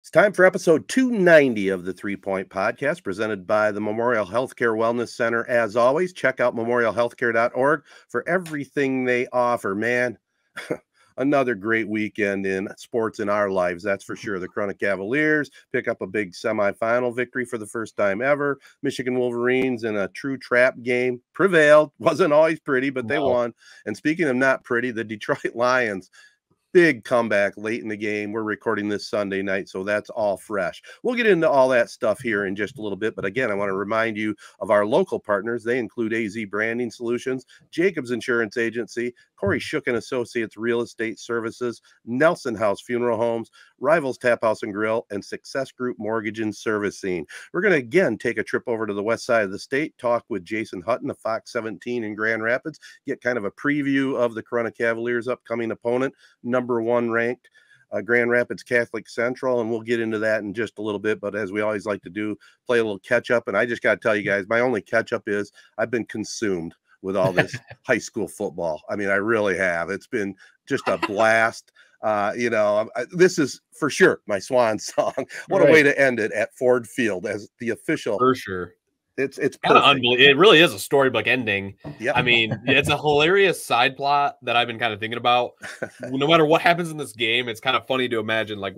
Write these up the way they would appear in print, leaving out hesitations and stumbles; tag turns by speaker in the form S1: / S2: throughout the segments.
S1: It's time for episode 290 of the 3 Point Podcast, presented by the Memorial Healthcare Wellness Center. As always, check out memorialhealthcare.org for everything they offer. Man, another great weekend in sports in our lives, that's for sure. The Corunna Cavaliers pick up a big semifinal victory for the first time ever. Michigan Wolverines, in a true trap game, prevailed. Wasn't always pretty, but they won. And speaking of not pretty, the Detroit Lions, big comeback late in the game. We're recording this Sunday night, so that's all fresh. We'll get into all that stuff here in just a little bit. But again, I want to remind you of our local partners. They include AZee Branding Solutions, Jacobs Insurance Agency, Kori and Associates Real Estate Services, Nelson House Funeral Homes, Rivals Taphouse and Grille, and Success Group Mortgage and Servicing. We're going to again take a trip over to the west side of the state, talk with Jason Hutton of Fox 17 in Grand Rapids, get kind of a preview of the Corunna Cavaliers' upcoming opponent, number one ranked Grand Rapids Catholic Central, and we'll get into that in just a little bit. But as we always like to do, play a little catch up. And I just got to tell you guys, my only catch up is I've been consumed with all this high school football. I mean, I really have. It's been just a blast. This is for sure my swan song. What a way to end it at Ford Field as the official.
S2: For sure.
S1: It's
S2: kind of unbelievable. It really is a storybook ending.
S1: Yep.
S2: I mean, it's a hilarious side plot that I've been kind of thinking about. No matter what happens in this game, it's kind of funny to imagine like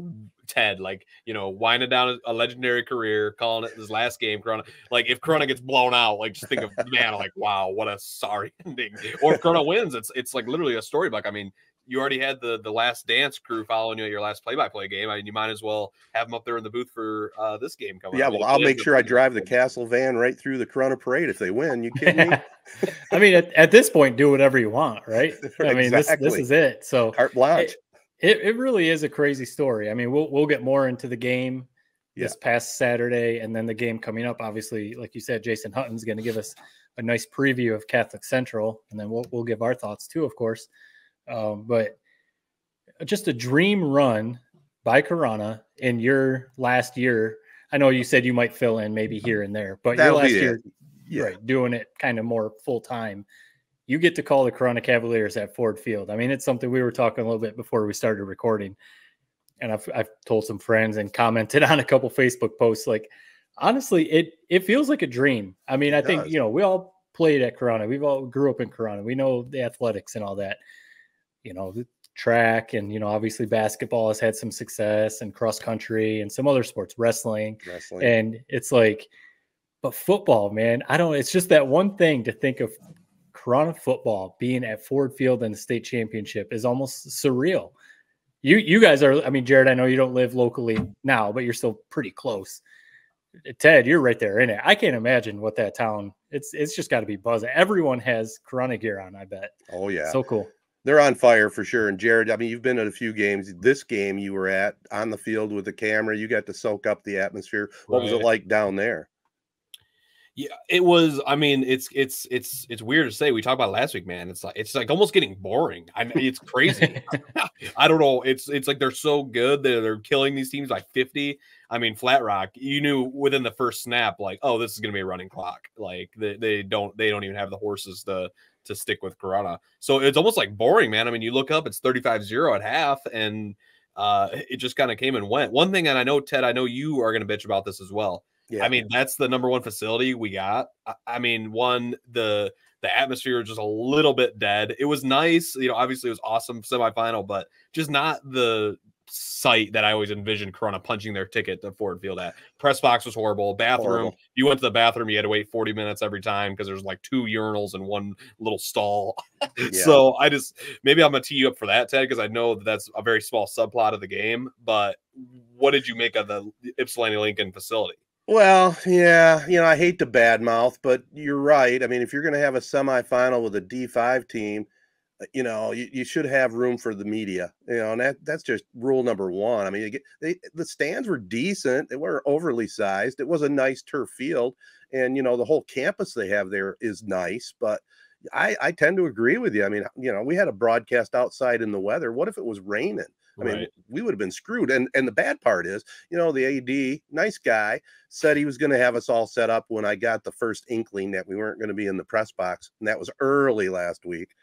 S2: Ted, winding down a legendary career, calling it his last game. Corunna, like if Corunna gets blown out, like just think of wow, what a sorry ending. Or if Corunna wins, it's like literally a storybook. I mean, you already had the Last Dance crew following you at your last play-by-play game. I mean, you might as well have them up there in the booth for this game coming up.
S1: Yeah, well, I'll make sure I drive the Castle van right through the Corunna parade if they win. You kidding me?
S3: I mean, at this point, do whatever you want, right? I mean, this is it. So
S1: carte blanche.
S3: It really is a crazy story. I mean, we'll get more into the game this past Saturday, and then the game coming up. Obviously, like you said, Jason Hutton's going to give us a nice preview of Catholic Central, and then we'll give our thoughts too, of course. But just a dream run by Corunna in your last year. I know you said you might fill in maybe here and there, but your last year, right, doing it kind of more full time. You get to call the Corunna Cavaliers at Ford Field. I mean, it's something we were talking a little bit before we started recording, and I've told some friends and commented on a couple Facebook posts. Like, honestly, it feels like a dream. I mean, I think, we all played at Corunna. We've all grew up in Corunna. We know the athletics and all that. The track and, obviously basketball has had some success, and cross country and some other sports, wrestling. And it's like, but football, man, it's just that one thing to think of Corunna football being at Ford Field in the state championship is almost surreal. You guys are, I mean, Jared, I know you don't live locally now, but you're still pretty close. Ted, you're right there in it. I can't imagine what that town, it's just got to be buzzing. Everyone has Corunna gear on, I bet.
S1: Oh yeah.
S3: So cool.
S1: They're on fire for sure. And Jared, I mean, you've been at a few games. This game you were at on the field with the camera, you got to soak up the atmosphere. What was it like down there?
S2: Yeah, it was. I mean, it's weird to say. We talked about it last week, man. It's like almost getting boring. I mean, it's crazy. I don't know. It's like they're so good that they're killing these teams by 50. I mean, Flat Rock, you knew within the first snap, like, oh, this is going to be a running clock. Like they don't even have the horses to stick with Corunna. So it's almost like boring, man. I mean, you look up, it's 35-0 at half, and it just kind of came and went. One thing, and I know, Ted, I know you are going to bitch about this as well. Yeah. I mean, that's the number one facility we got. I mean, the atmosphere was just a little bit dead. It was nice. Obviously it was awesome semifinal, but just not the site that I always envisioned Corunna punching their ticket to Ford Field at. Press box was horrible. Bathroom, you went to the bathroom, you had to wait 40 minutes every time because there's like 2 urinals and 1 little stall. So maybe I'm gonna tee you up for that, Ted, because I know that's a very small subplot of the game. But what did you make of the Ypsilanti Lincoln facility?
S1: Well, yeah, I hate to badmouth, but you're right. I mean, if you're going to have a semifinal with a D5 team, you should have room for the media, and that's just rule number one. I mean, the stands were decent. They weren't overly sized. It was a nice turf field, and, the whole campus they have there is nice, but I tend to agree with you. I mean, we had a broadcast outside in the weather. What if it was raining? I mean, we would have been screwed. And the bad part is, the AD, nice guy, said he was going to have us all set up when I got the first inkling that we weren't going to be in the press box. And that was early last week.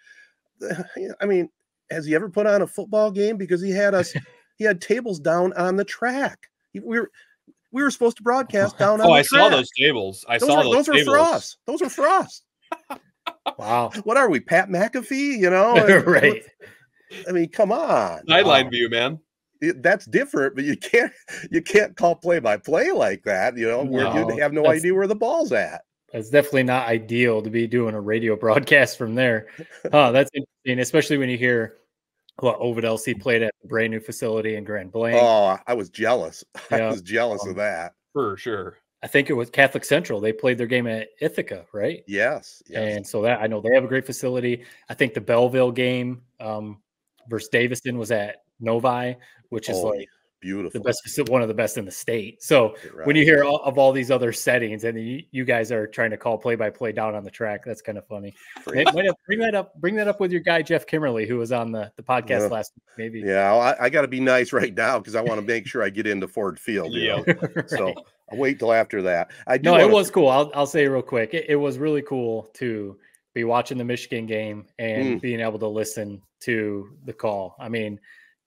S1: I mean, has he ever put on a football game? Because he had tables down on the track. We were supposed to broadcast down on
S2: Oh,
S1: the
S2: I
S1: track.
S2: saw those tables.
S1: Those are for us. Those are for us.
S3: Wow.
S1: What are we, Pat McAfee?
S3: Right.
S1: I mean, come on.
S2: Sideline view, man.
S1: That's different, but you can't call play-by-play like that, where you have no idea where the ball's at.
S3: That's definitely not ideal to be doing a radio broadcast from there. That's interesting, especially when you hear what Ovid LC played at the brand new facility in Grand Blanc.
S1: Oh, I was jealous. I was jealous of that.
S2: For sure.
S3: I think it was Catholic Central. They played their game at Ithaca, right?
S1: Yes.
S3: And so that I know they have a great facility. I think the Belleville game versus Davison was at Novi, which is like
S1: beautiful,
S3: the best, one of the best in the state. So when you hear of all these other settings, and you guys are trying to call play-by-play down on the track, that's kind of funny. Bring that up with your guy Jeff Kimmerly, who was on the podcast last week, maybe.
S1: Yeah, I got to be nice right now because I want to make sure I get into Ford Field.
S3: Right.
S1: So I'll wait till after that.
S3: It was cool. I'll say real quick, it was really cool to be watching the Michigan game and being able to listen to the call. I mean,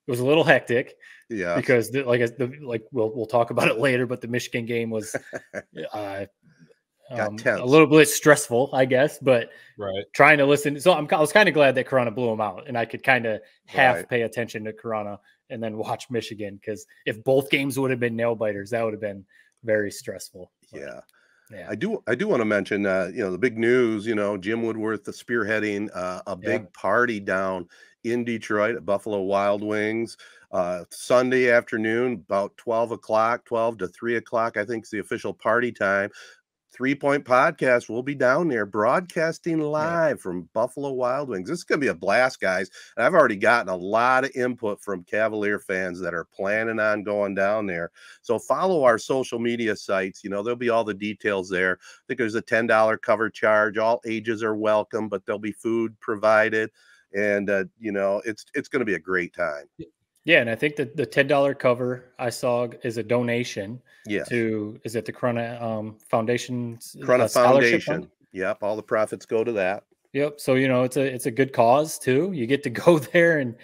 S3: it was a little hectic, because we'll talk about it later. But the Michigan game was a little bit stressful, I guess. But trying to listen, so I was kind of glad that Corunna blew them out, and I could kind of half pay attention to Corunna and then watch Michigan, because if both games would have been nail biters, that would have been very stressful. But,
S1: yeah. I do want to mention, the big news. Jim Woodworth spearheading a big party down in Detroit at Buffalo Wild Wings Sunday afternoon, about 12 to 3 o'clock, I think is the official party time. 3 Point Podcast will be down there broadcasting live from Buffalo Wild Wings. This is going to be a blast, guys. And I've already gotten a lot of input from Cavalier fans that are planning on going down there. So follow our social media sites. There'll be all the details there. I think there's a $10 cover charge. All ages are welcome, but there'll be food provided. And, it's going to be a great time.
S3: Yeah, and I think that the $10 cover I saw is a donation to, is it the Corunna Foundation?
S1: Corunna Foundation. Yep, all the profits go to that.
S3: Yep. So, it's a good cause too. You get to go there and,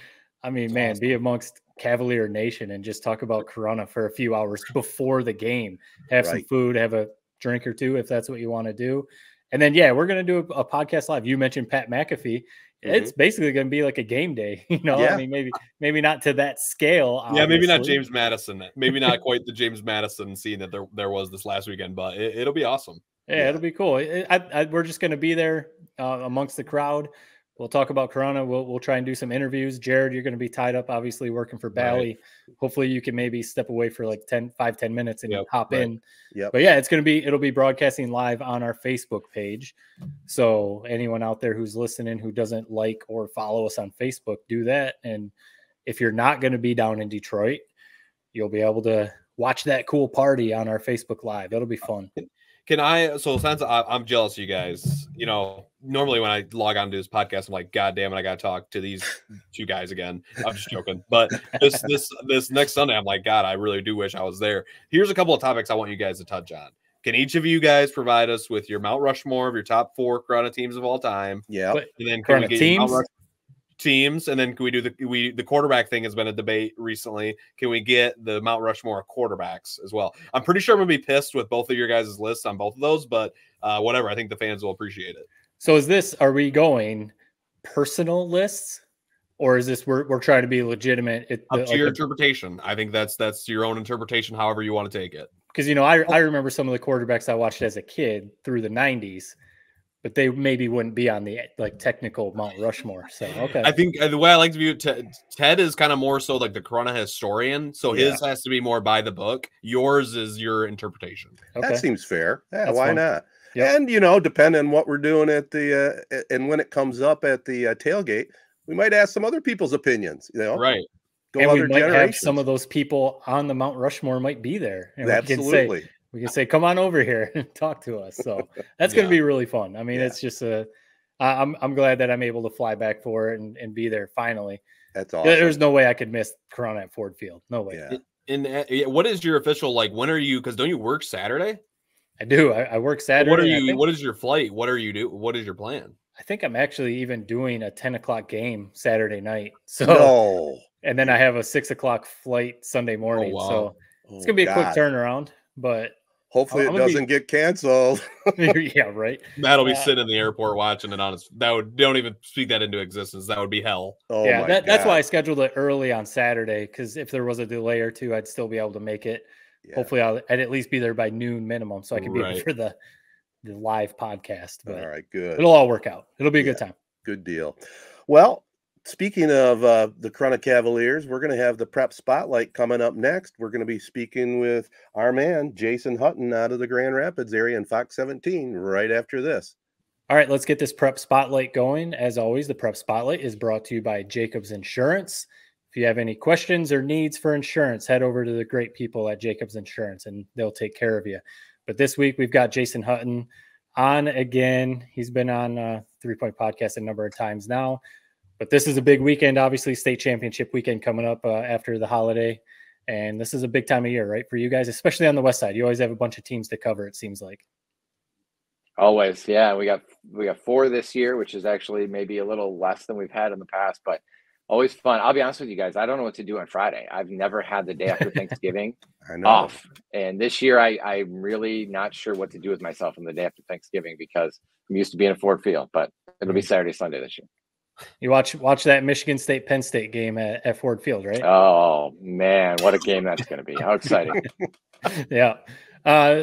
S3: I mean, awesome. Be amongst Cavalier Nation and just talk about Corunna for a few hours before the game. Have some food, have a drink or two if that's what you want to do. And then, we're going to do a podcast live. You mentioned Pat McAfee. It's basically going to be like a game day, I mean, maybe not to that scale. Obviously.
S2: Yeah, maybe not James Madison. Maybe not quite the James Madison scene that there was this last weekend, but it'll be awesome.
S3: Yeah, it'll be cool. We're just going to be there amongst the crowd. We'll talk about Corunna. We'll try and do some interviews. Jared, you're going to be tied up, obviously, working for Bally. Right. Hopefully you can maybe step away for like 10 minutes and hop in. Yep. But it'll be broadcasting live on our Facebook page. So anyone out there who's listening who doesn't like or follow us on Facebook, do that. And if you're not going to be down in Detroit, you'll be able to watch that cool party on our Facebook Live. It'll be fun.
S2: So since I'm jealous of you guys, normally when I log on to this podcast, I'm like, God damn it, I got to talk to these two guys again. I'm just joking. But this next Sunday, I'm like, God, I really do wish I was there. Here's a couple of topics I want you guys to touch on. Can each of you guys provide us with your Mount Rushmore of your top 4 Corunna teams of all time?
S1: Yeah.
S2: And then can we get teams, and then can we do the quarterback thing has been a debate recently. Can we get the Mount Rushmore quarterbacks as well? I'm pretty sure I'm gonna be pissed with both of your guys' lists on both of those, but whatever. I think the fans will appreciate it.
S3: So are we going personal lists, or is this we're trying to be legitimate?
S2: Up to your interpretation. I think that's your own interpretation, however you want to take it.
S3: Because I remember some of the quarterbacks I watched as a kid through the 90s. But they maybe wouldn't be on the technical Mount Rushmore. So
S2: I think the way I like to view it, Ted is kind of more so like the Corunna historian. So his has to be more by the book. Yours is your interpretation.
S1: Okay. That seems fair. Yeah,
S3: that's
S1: why
S3: fun.
S1: Not?
S3: Yep.
S1: And depending on what we're doing at the and when it comes up at the tailgate, we might ask some other people's opinions.
S2: Right.
S3: And we might have some of those people on the Mount Rushmore might be there. And
S1: absolutely.
S3: We can say, come on over here and talk to us. So that's going to be really fun. I mean, it's just I'm glad that I'm able to fly back for it and be there finally.
S1: That's awesome.
S3: There's no way I could miss Corunna at Ford Field. No way.
S1: Yeah.
S2: And what is your official, when are you, because don't you work Saturday?
S3: I do. I work Saturday.
S2: What is your flight? What are you do? What is your plan?
S3: I think I'm actually even doing a 10 o'clock game Saturday night. So, and then I have a 6 o'clock flight Sunday morning.
S1: Oh, wow.
S3: So It's gonna be a quick turnaround, but
S1: hopefully it doesn't get canceled.
S3: Yeah, right.
S2: Matt'll be sitting in the airport watching it on his. Don't even speak that into existence. That would be hell.
S1: Oh
S3: yeah,
S1: my God.
S3: That's why I scheduled it early on Saturday, because if there was a delay or two, I'd still be able to make it. Yeah. Hopefully, I'd at least be there by noon minimum, so I can be there for the live podcast. But
S1: all right, good.
S3: It'll all work out. It'll be a good time.
S1: Good deal. Well, speaking of the Corunna Cavaliers, we're going to have the prep spotlight coming up next. We're going to be speaking with our man, Jason Hutton, out of the Grand Rapids area in Fox 17 right after this.
S3: All right, let's get this prep spotlight going. As always, the prep spotlight is brought to you by Jacobs Insurance. If you have any questions or needs for insurance, head over to the great people at Jacobs Insurance and they'll take care of you. But this week we've got Jason Hutton on again. He's been on 3 Point Podcast a number of times now. But this is a big weekend, obviously, state championship weekend coming up after the holiday. And this is a big time of year, right, for you guys, especially on the west side. You always have a bunch of teams to cover, it seems like.
S4: Always, yeah. We got 4 this year, which is actually maybe a little less than we've had in the past, but always fun. I'll be honest with you guys. I don't know what to do on Friday. I've never had the day after Thanksgiving off. And this year, I'm really not sure what to do with myself on the day after Thanksgiving because I'm used to being at Ford Field, but it'll be Saturday, Sunday this year.
S3: You watch that Michigan State Penn State game at Ford Field, right?
S4: Oh man, what a game that's going to be! How exciting!
S3: Yeah.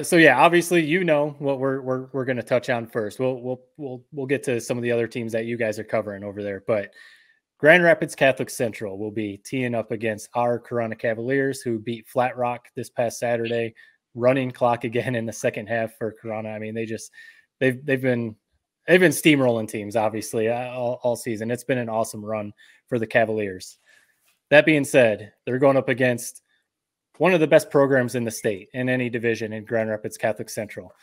S3: So yeah, obviously what we're going to touch on first. We'll get to some of the other teams that you guys are covering over there, but Grand Rapids Catholic Central will be teeing up against our Corunna Cavaliers, who beat Flat Rock this past Saturday. Running clock again in the second half for Corunna. I mean, they've been steamrolling teams, obviously, all season. It's been an awesome run for the Cavaliers. That being said, they're going up against one of the best programs in the state in any division in Grand Rapids Catholic Central.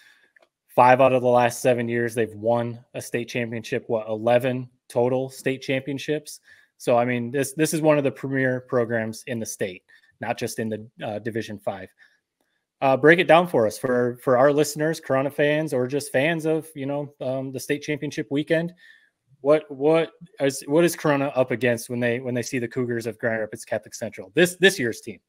S3: 5 out of the last 7 years, they've won a state championship, 11 total state championships. So, I mean, this is one of the premier programs in the state, not just in the Division 5. Break it down for us for our listeners, Corunna fans, or just fans of the state championship weekend. What is Corunna up against when they see the Cougars of Grand Rapids Catholic Central this year's team?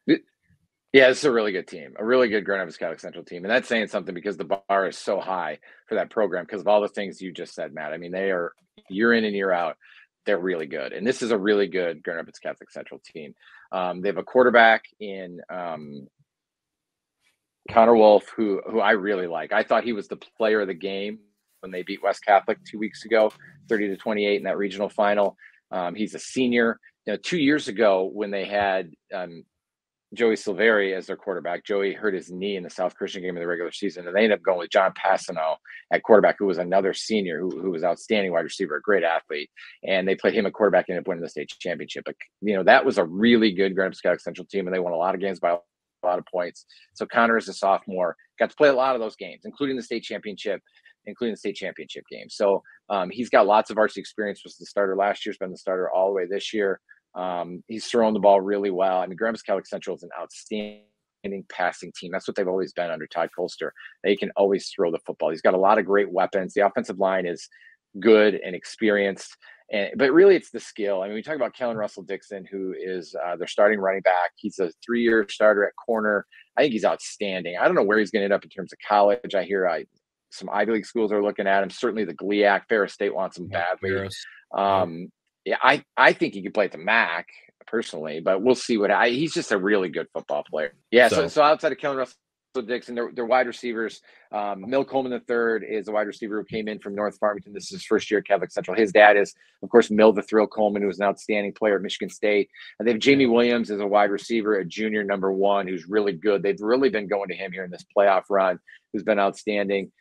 S4: Yeah, this is a really good team, a really good Grand Rapids Catholic Central team, and that's saying something because the bar is so high for that program because of all the things you just said, Matt. I mean, they are year in and year out. They're really good, and this is a really good Grand Rapids Catholic Central team. They have a quarterback in Connor Wolf, who I really like. I thought he was the player of the game when they beat West Catholic 2 weeks ago, 30-28 in that regional final. He's a senior. 2 years ago when they had Joey Silveri as their quarterback, Joey hurt his knee in the South Christian game of the regular season, and they ended up going with John Passano at quarterback, who was another senior who was outstanding wide receiver, a great athlete. And they played him at quarterback and ended up winning the state championship. But, that was a really good Grand Rapids Catholic Central team, and they won a lot of games by a lot of points. So Connor is a sophomore, got to play a lot of those games, including the state championship game. So he's got lots of varsity experience. Was the starter last year, has been the starter all the way this year. He's throwing the ball really well. I mean, Grand Rapids Catholic Central is an outstanding passing team. That's what they've always been under Todd Colster. They can always throw the football. He's got a lot of great weapons. The offensive line is good and experienced. But really, it's the skill. I mean, we talk about Kellen Russell Dixon, who is their starting running back. He's a 3-year starter at corner. I think he's outstanding. I don't know where he's going to end up in terms of college. I hear some Ivy League schools are looking at him. Certainly the GLIAC, Ferris State wants him badly. Yeah, I think he could play at the MAC personally, but we'll see he's just a really good football player. Yeah. So outside of Kellen Russell Dixon, they're wide receivers. Mill Coleman III is a wide receiver who came in from North Farmington. This is his first year at Catholic Central. His dad is, of course, Mill the Thrill Coleman, who was an outstanding player at Michigan State. And they have Jamie Williams as a wide receiver, a junior #1, who's really good. They've really been going to him here in this playoff run, who's been outstanding.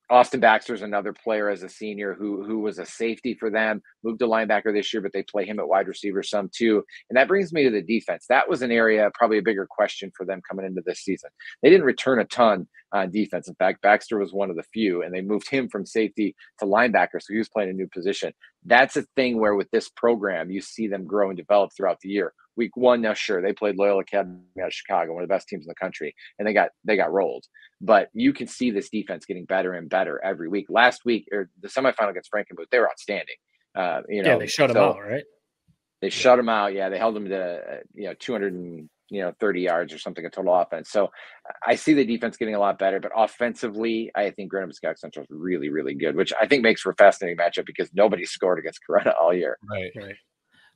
S4: Austin Baxter is another player as a senior who was a safety for them, moved to linebacker this year, but they play him at wide receiver some too. And that brings me to the defense. That was an area, probably a bigger question for them coming into this season. They didn't return a ton on defense. In fact, Baxter was one of the few, and they moved him from safety to linebacker, so he was playing a new position. That's a thing where with this program, you see them grow and develop throughout the year. Week 1, now sure, they played Loyola Academy out of Chicago, one of the best teams in the country, and they got rolled. But you can see this defense getting better and better every week. Last week, or the semifinal against Frankenmuth, they were outstanding.
S3: Yeah, they shut them out, right?
S4: They shut them out. Yeah, they held them to 200 30 yards or something, a total offense. So I see the defense getting a lot better, but offensively, I think Grand Rapids Catholic Central is really, really good, which I think makes for a fascinating matchup because nobody scored against Corunna all year.
S2: Right.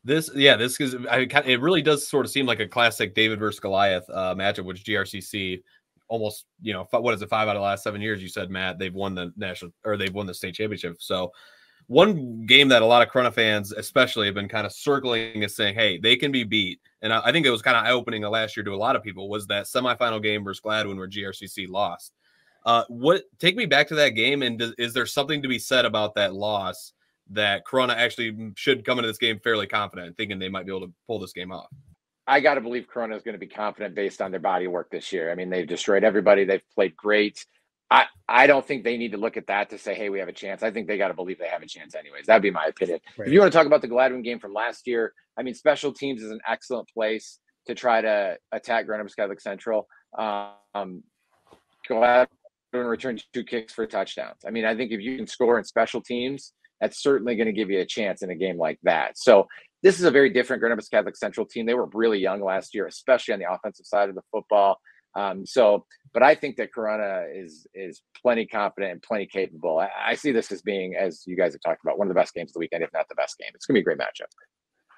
S2: This is, it really does sort of seem like a classic David versus Goliath matchup, which GRCC almost, what is it, 5 out of the last 7 years? You said, Matt, they've won the they've won the state championship. So one game that a lot of Corunna fans, especially, have been kind of circling is saying, hey, they can be beat. And I think it was kind of eye-opening last year to a lot of people was that semifinal game versus Gladwin where GRCC lost. Take me back to that game, and is there something to be said about that loss that Corunna actually should come into this game fairly confident, thinking they might be able to pull this game off?
S4: I got to believe Corunna is going to be confident based on their body work this year. I mean, they've destroyed everybody. They've played great. I don't think they need to look at that to say, hey, we have a chance. I think they got to believe they have a chance anyways. That'd be my opinion. Right. If you want to talk about the Gladwin game from last year, I mean, special teams is an excellent place to try to attack Grand Rapids Catholic Central. Gladwin returned 2 kicks for touchdowns. I mean, I think if you can score in special teams, that's certainly going to give you a chance in a game like that. So this is a very different Grand Rapids Catholic Central team. They were really young last year, especially on the offensive side of the football. But I think that Corunna is plenty confident and plenty capable. I see this as being, as you guys have talked about, one of the best games of the weekend, if not the best game. It's going to be a great matchup.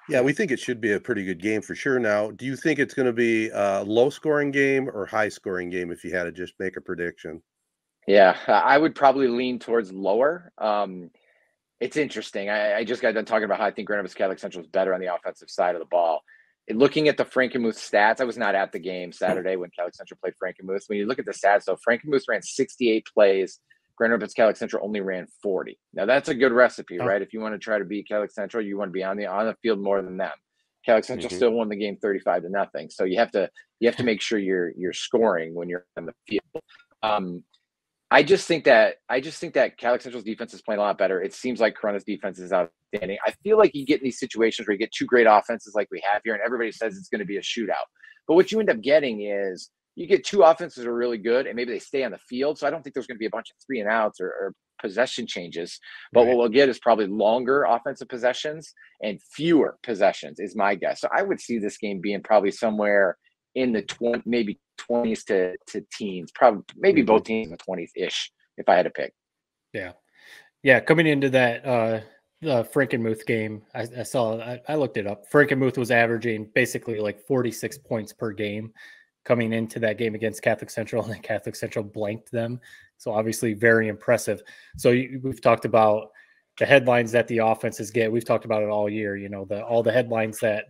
S1: Yeah, we think it should be a pretty good game for sure. Now, do you think it's going to be a low-scoring game or high-scoring game if you had to just make a prediction?
S4: Yeah, I would probably lean towards lower. It's interesting. I just got done talking about how I think Grand Rapids Catholic Central is better on the offensive side of the ball. Looking at the Frankenmuth stats, I was not at the game Saturday when Catholic Central played Frankenmuth. When you look at the stats, though, Frankenmuth ran 68 plays. Grand Rapids Catholic Central only ran 40. Now, that's a good recipe, right? If you want to try to beat Catholic Central, you want to be on the field more than them. Catholic Central still won the game 35-0. So you have to make sure you're scoring when you're on the field. I just think that Catholic Central's defense is playing a lot better. It seems like Corunna's defense is outstanding. I feel like you get in these situations where you get 2 great offenses like we have here, and everybody says it's going to be a shootout. But what you end up getting is you get 2 offenses that are really good, and maybe they stay on the field. So I don't think there's going to be a bunch of 3 and outs or possession changes. But what we'll get is probably longer offensive possessions and fewer possessions is my guess. So I would see this game being probably somewhere in the 20s to teens, probably maybe both teams in the 20s-ish, if I had to pick.
S3: Yeah. Coming into that the Frankenmuth game, I looked it up. Frankenmuth was averaging basically like 46 points per game coming into that game against Catholic Central, and then Catholic Central blanked them. So obviously very impressive. So we've talked about the headlines that the offenses get. We've talked about it all year, all the headlines that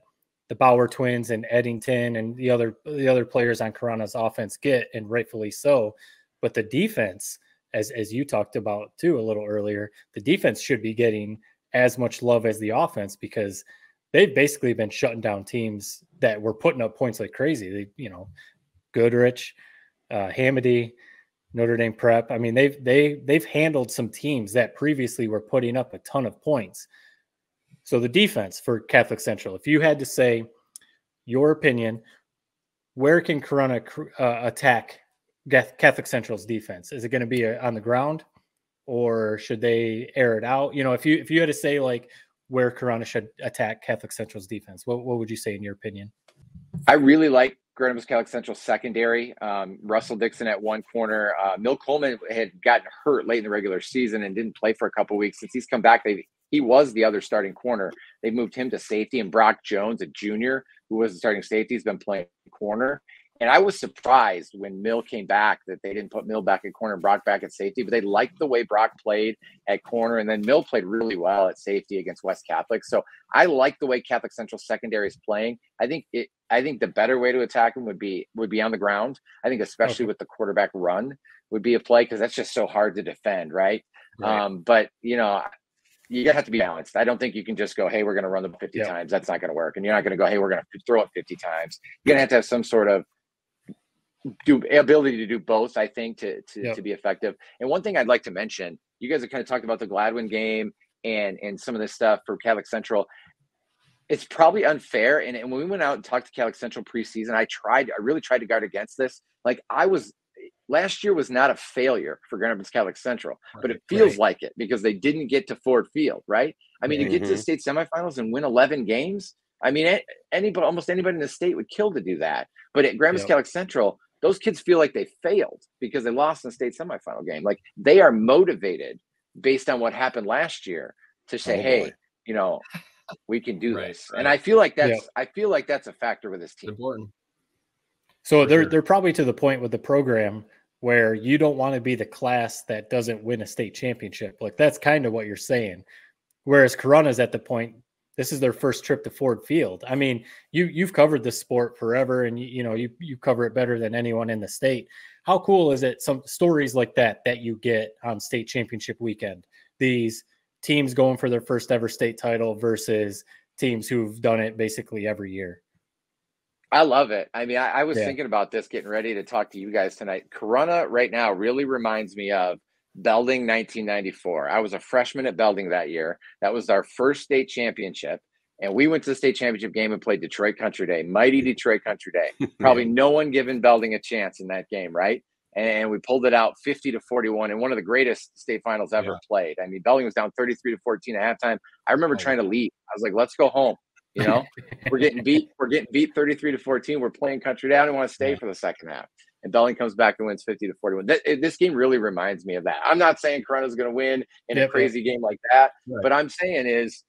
S3: the Bauer twins and Eddington and the other players on Corunna's offense get, and rightfully so. But the defense, as you talked about too a little earlier, the defense should be getting as much love as the offense because they've basically been shutting down teams that were putting up points like crazy. Goodrich, Hamady, Notre Dame Prep. I mean, they've handled some teams that previously were putting up a ton of points. So the defense for Catholic Central, if you had to say your opinion, where can Corunna attack Catholic Central's defense? Is it going to be on the ground, or should they air it out? If you had to say like where Corunna should attack Catholic Central's defense, what would you say in your opinion?
S4: I really like Grand Rapids Catholic Central secondary. Russell Dixon at one corner. Mill Coleman had gotten hurt late in the regular season and didn't play for a couple of weeks. Since he's come back, he was the other starting corner. They moved him to safety, and Brock Jones, a junior, who was the starting safety, has been playing corner. And I was surprised when Mill came back that they didn't put Mill back at corner and Brock back at safety, but they liked the way Brock played at corner. And then Mill played really well at safety against West Catholic. So I like the way Catholic Central secondary is playing. I think the better way to attack them would be on the ground. I think especially with the quarterback run would be a play because that's just so hard to defend, right? But you have to be balanced. I don't think you can just go, hey, we're going to run the 50 times. That's not going to work. And you're not going to go, hey, we're going to throw it 50 times. You're going to have some sort of ability to do both, I think, to be effective. And one thing I'd like to mention, you guys have kind of talked about the Gladwin game and some of this stuff for Catholic Central. It's probably unfair. And when we went out and talked to Catholic Central preseason, I really tried to guard against this. Like last year was not a failure for Grand Rapids Catholic Central, but it feels like it because they didn't get to Ford Field, right? I mean, to get to the state semifinals and win 11 games, I mean, almost anybody in the state would kill to do that. But at Grand Catholic Central, those kids feel like they failed because they lost in the state semifinal game. Like, they are motivated based on what happened last year to say, hey, you know, we can do this. And I feel like that's a factor with this team.
S2: It's important.
S3: So they're probably to the point with the program where you don't want to be the class that doesn't win a state championship. Like, that's kind of what you're saying. Whereas Corunna's at the point, this is their first trip to Ford Field. I mean, you've covered this sport forever, and you cover it better than anyone in the state. How cool is it? Some stories like that you get on state championship weekend. These teams going for their first ever state title versus teams who've done it basically every year.
S4: I love it. I mean, I was thinking about this, getting ready to talk to you guys tonight. Corunna right now really reminds me of Belding 1994. I was a freshman at Belding that year. That was our first state championship. And we went to the state championship game and played Detroit Country Day, mighty Detroit Country Day. Probably no one giving Belding a chance in that game, right? And we pulled it out 50-41 in one of the greatest state finals ever played. I mean, Belding was down 33-14 at halftime. I remember trying to leave. I was like, let's go home. You know, we're getting beat 33-14. We're playing Country Day. I don't want to stay for the second half. And Belding comes back and wins 50-41. This game really reminds me of that. I'm not saying Corunna's going to win in a crazy game like that. But I'm saying is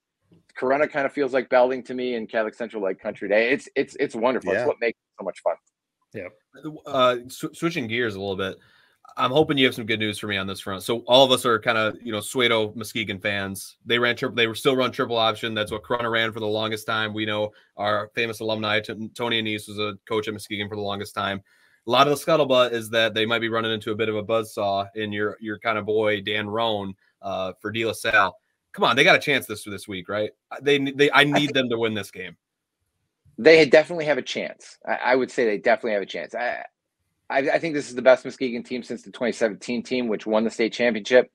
S4: Corunna kind of feels like Belding to me, and Catholic Central like Country Day. It's wonderful. It's what makes it so much fun.
S2: Yeah. Switching gears a little bit, I'm hoping you have some good news for me on this front. So all of us are kind of, Suedo Muskegon fans. They were still run triple option. That's what Corunna ran for the longest time. We know our famous alumni, Tony Anise, was a coach at Muskegon for the longest time. A lot of the scuttlebutt is that they might be running into a bit of a buzzsaw in your kind of boy, Dan Roan, for De La Salle. Come on, they got a chance this week, right? I need them to win this game.
S4: They definitely have a chance. I would say they definitely have a chance. I think this is the best Muskegon team since the 2017 team, which won the state championship.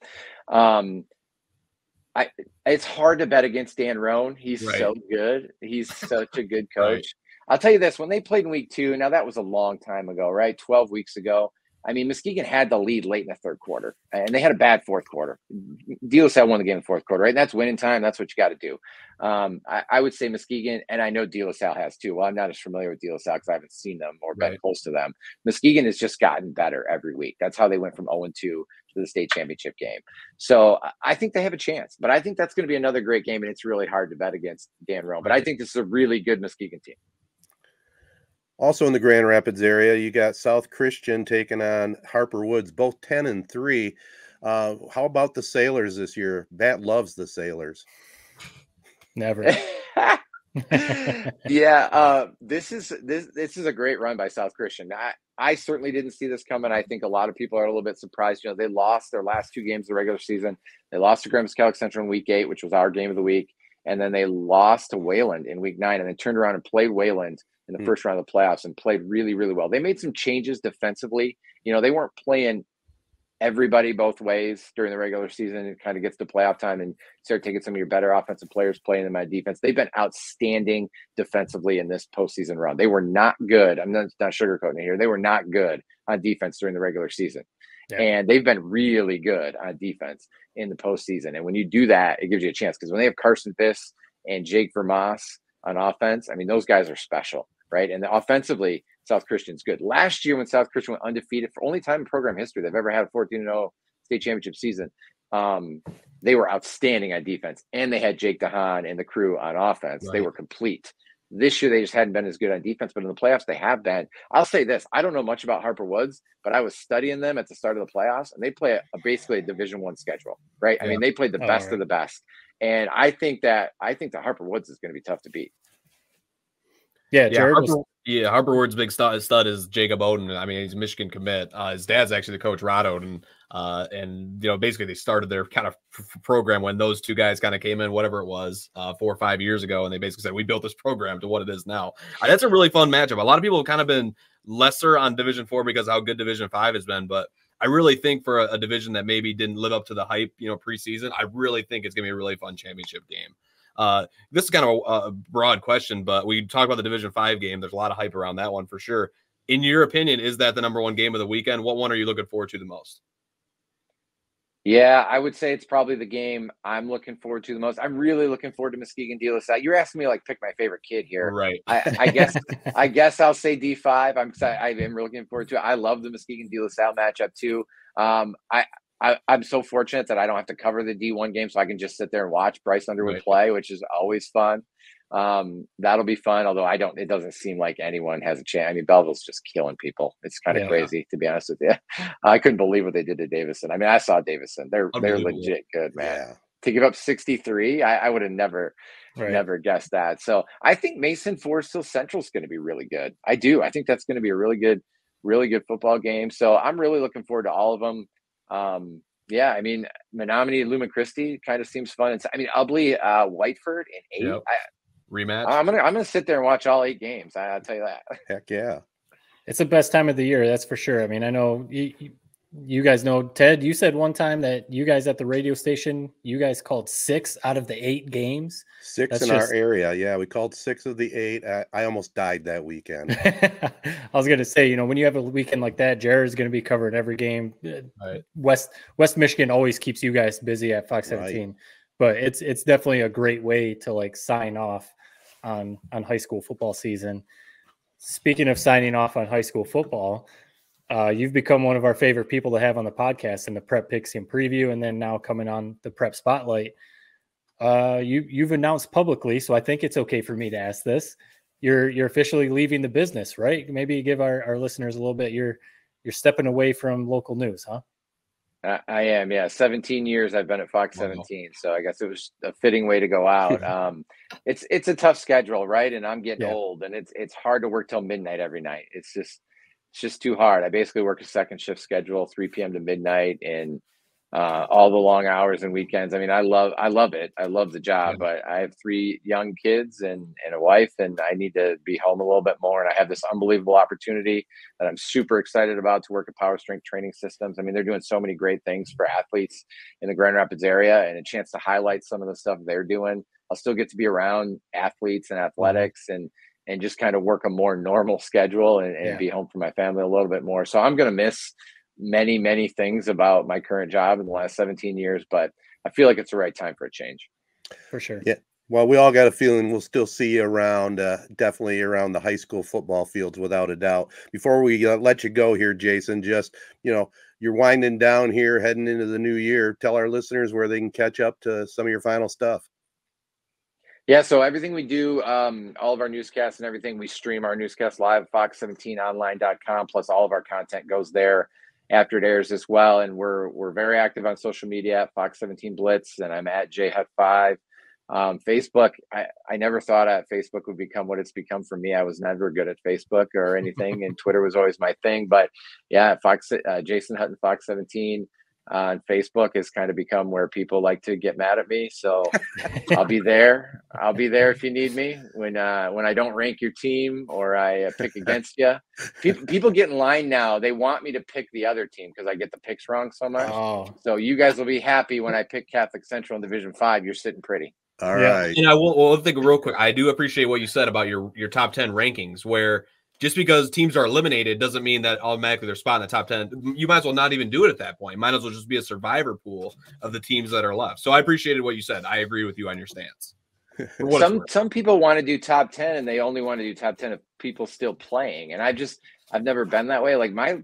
S4: It's hard to bet against Dan Roan. He's so good. He's such a good coach. I'll tell you this, when they played in week 2, now that was a long time ago, right? 12 weeks ago. I mean, Muskegon had the lead late in the third quarter, and they had a bad fourth quarter. De La Salle won the game in the fourth quarter, right? And that's winning time. That's what you got to do. I would say Muskegon, and I know De La Salle has too. Well, I'm not as familiar with De La Salle because I haven't seen them or been close to them. Muskegon has just gotten better every week. That's how they went from 0-2 to the state championship game. So I think they have a chance, but I think that's going to be another great game, and it's really hard to bet against Dan Roan. But I think this is a really good Muskegon team.
S1: Also in the Grand Rapids area, you got South Christian taking on Harper Woods, both 10-3. How about the Sailors this year? Matt loves the Sailors.
S3: Never.
S4: This is a great run by South Christian. I certainly didn't see this coming. I think a lot of people are a little bit surprised. They lost their last 2 games of the regular season. They lost to Grand Catholic Central in week 8, which was our game of the week. And then they lost to Wayland in week 9, and then turned around and played Wayland in the first round of the playoffs and played really, really well. They made some changes defensively. They weren't playing everybody both ways during the regular season. It kind of gets to playoff time and start taking some of your better offensive players, playing them at defense. They've been outstanding defensively in this postseason run. They were not good. I'm not sugarcoating it here. They were not good on defense during the regular season. Yeah. And they've been really good on defense in the postseason. And when you do that, it gives you a chance, because when they have Carson Biss and Jake Vermas on offense, I mean, those guys are special, right? And offensively, South Christian's good. Last year, when South Christian went undefeated, for only time in program history they've ever had a 14-0 state championship season, they were outstanding on defense, and they had Jake DeHaan and the crew on offense. Right. They were complete. This year, they just hadn't been as good on defense, but in the playoffs, they have been. I'll say this. I don't know much about Harper Woods, but I was studying them at the start of the playoffs, and they play basically a Division I schedule, right? Yeah. I mean, they played the best of the best. And I think that Harper Woods is going to be tough to beat.
S2: Harper Woods' big stud is Jacob Oden. I mean, he's a Michigan commit. His dad's actually the coach, Rod Oden. And basically they started their kind of program when those two guys kind of came in, whatever it was, 4 or 5 years ago. And they basically said, we built this program to what it is now. That's a really fun matchup. A lot of people have kind of been lesser on Division 4 because of how good Division 5 has been. But I really think for a division that maybe didn't live up to the hype, preseason, I really think it's going to be a really fun championship game. This is kind of a broad question, but we talk about the Division 5 game. There's a lot of hype around that one for sure. In your opinion, is that the number one game of the weekend? What one are you looking forward to the most?
S4: Yeah, I would say it's probably the game I'm looking forward to the most. I'm really looking forward to Muskegon De La Salle. You're asking me like pick my favorite kid here.
S2: Right.
S4: I guess I'll say D5. I'm excited. I'm really looking forward to it. I love the Muskegon De La Salle matchup too. I'm so fortunate that I don't have to cover the D1 game, so I can just sit there and watch Bryce Underwood play, which is always fun. That'll be fun. Although it doesn't seem like anyone has a chance. I mean, Belleville's just killing people. It's kind of crazy, to be honest with you. I couldn't believe what they did to Davison. I mean, I saw Davison. They're legit good, man.
S1: Yeah.
S4: To give up 63, I would have never guessed that. So I think Mason Forest Hill Central is going to be really good. I do. I think that's going to be a really good football game. So I'm really looking forward to all of them. Yeah, I mean, Menominee, Lumen Christi kind of seems fun. I mean, Ubley, Whiteford in 8.
S2: Yep. Rematch.
S4: I'm gonna sit there and watch all 8 games. I'll tell you that.
S1: Heck yeah.
S3: It's the best time of the year, that's for sure. I mean, I know you guys know, Ted, you said one time that you guys at the radio station, you guys called 6 out of the 8 games.
S1: 6 in our area. Yeah, we called 6 of the 8. I almost died that weekend.
S3: I was going to say, when you have a weekend like that, Jared's going to be covering every game.
S2: Right.
S3: West Michigan always keeps you guys busy at Fox 17. Right. But it's definitely a great way to like sign off on high school football season. Speaking of signing off on high school football, you've become one of our favorite people to have on the podcast in the Prep Pigskin Preview, and then now coming on the Prep Spotlight. You've announced publicly, so I think it's okay for me to ask this. You're officially leaving the business, right? Maybe give our listeners a little bit. You're stepping away from local news, huh?
S4: I am, yeah. 17 years I've been at Fox 17, so I guess it was a fitting way to go out. It's a tough schedule, right? And I'm getting old, and it's hard to work till midnight every night. It's just too hard. I basically work a second shift schedule, 3 p.m. to midnight, and all the long hours and weekends. I mean, I love it. I love the job, but I have 3 young kids and a wife, and I need to be home a little bit more. And I have this unbelievable opportunity that I'm super excited about to work at Power Strength Training Systems. I mean, they're doing so many great things for athletes in the Grand Rapids area, and a chance to highlight some of the stuff they're doing. I'll still get to be around athletes and athletics and just kind of work a more normal schedule and be home for my family a little bit more. So I'm going to miss many, many things about my current job in the last 17 years, but I feel like it's the right time for a change.
S3: For sure.
S1: Yeah. Well, we all got a feeling we'll still see you around, definitely around the high school football fields, without a doubt. Before we let you go here, Jason, just, you're winding down here, heading into the new year. Tell our listeners where they can catch up to some of your final stuff.
S4: Yeah, so everything we do, all of our newscasts and everything, we stream our newscasts live at fox17online.com, plus all of our content goes there after it airs as well. And we're very active on social media at Fox 17 Blitz, and I'm at JHut5. Facebook, I never thought Facebook would become what it's become for me. I was never good at Facebook or anything, and Twitter was always my thing. But yeah, Jason Hutton, Fox 17 on Facebook has kind of become where people like to get mad at me. So I'll be there. I'll be there if you need me when I don't rank your team or I pick against you. People get in line now. They want me to pick the other team because I get the picks wrong so much. Oh. So you guys will be happy when I pick Catholic Central in Division 5. You're sitting pretty.
S1: All right.
S2: And I will think real quick. I do appreciate what you said about your top 10 rankings, where just because teams are eliminated doesn't mean that automatically they're spot in the top 10. You might as well not even do it at that point. Might as well just be a survivor pool of the teams that are left. So I appreciated what you said. I agree with you on your stance.
S4: Some people want to do top 10 and they only want to do top 10 of people still playing. And I've never been that way. Like my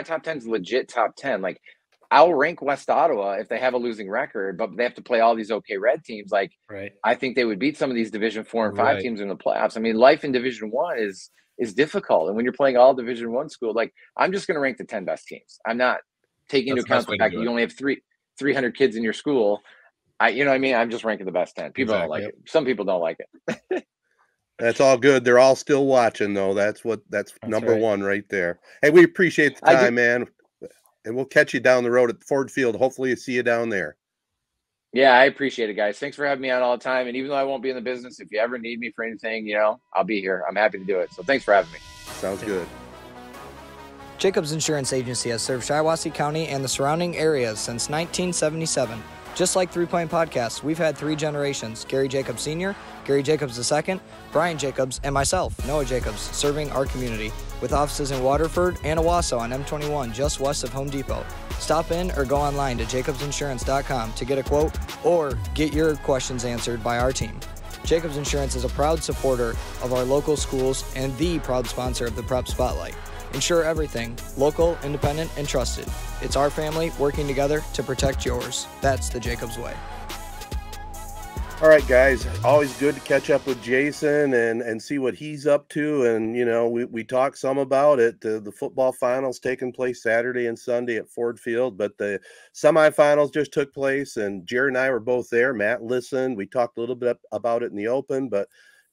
S4: top 10 is legit top 10. Like I'll rank West Ottawa if they have a losing record, but they have to play all these OK Red teams. Like
S3: right.
S4: I think they would beat some of these Division 4 and 5 teams in the playoffs. I mean, life in Division 1 is difficult. And when you're playing all Division 1 school, like I'm just going to rank the 10 best teams. I'm not taking into account the fact that you only have 300 kids in your school. You know what I mean? I'm just ranking the best 10. People don't like it. Some people don't like it.
S1: That's all good. They're all still watching though. That's number one right there. Hey, we appreciate the time, man. And we'll catch you down the road at Ford Field. Hopefully you see you down there.
S4: Yeah, I appreciate it, guys. Thanks for having me on all the time. And even though I won't be in the business, if you ever need me for anything, I'll be here. I'm happy to do it. So thanks for having me.
S1: Sounds good.
S5: Jacobs Insurance Agency has served Shiawassee County and the surrounding areas since 1977. Just like 3 Point Podcasts, we've had 3 generations: Gary Jacobs Sr., Gary Jacobs II, Brian Jacobs, and myself, Noah Jacobs, serving our community. with offices in Waterford and Owasso on M21 just west of Home Depot. Stop in or go online to jacobsinsurance.com to get a quote or get your questions answered by our team. Jacobs Insurance is a proud supporter of our local schools and the proud sponsor of the Prep Spotlight. Insure everything, local, independent, and trusted. It's our family working together to protect yours. That's the Jacobs way.
S1: All right, guys, always good to catch up with Jason and see what he's up to. And, you know, we talked some about it. The football finals taking place Saturday and Sunday at Ford Field, but the semifinals just took place, and Jared and I were both there. Matt listened. We talked a little bit about it in the open, but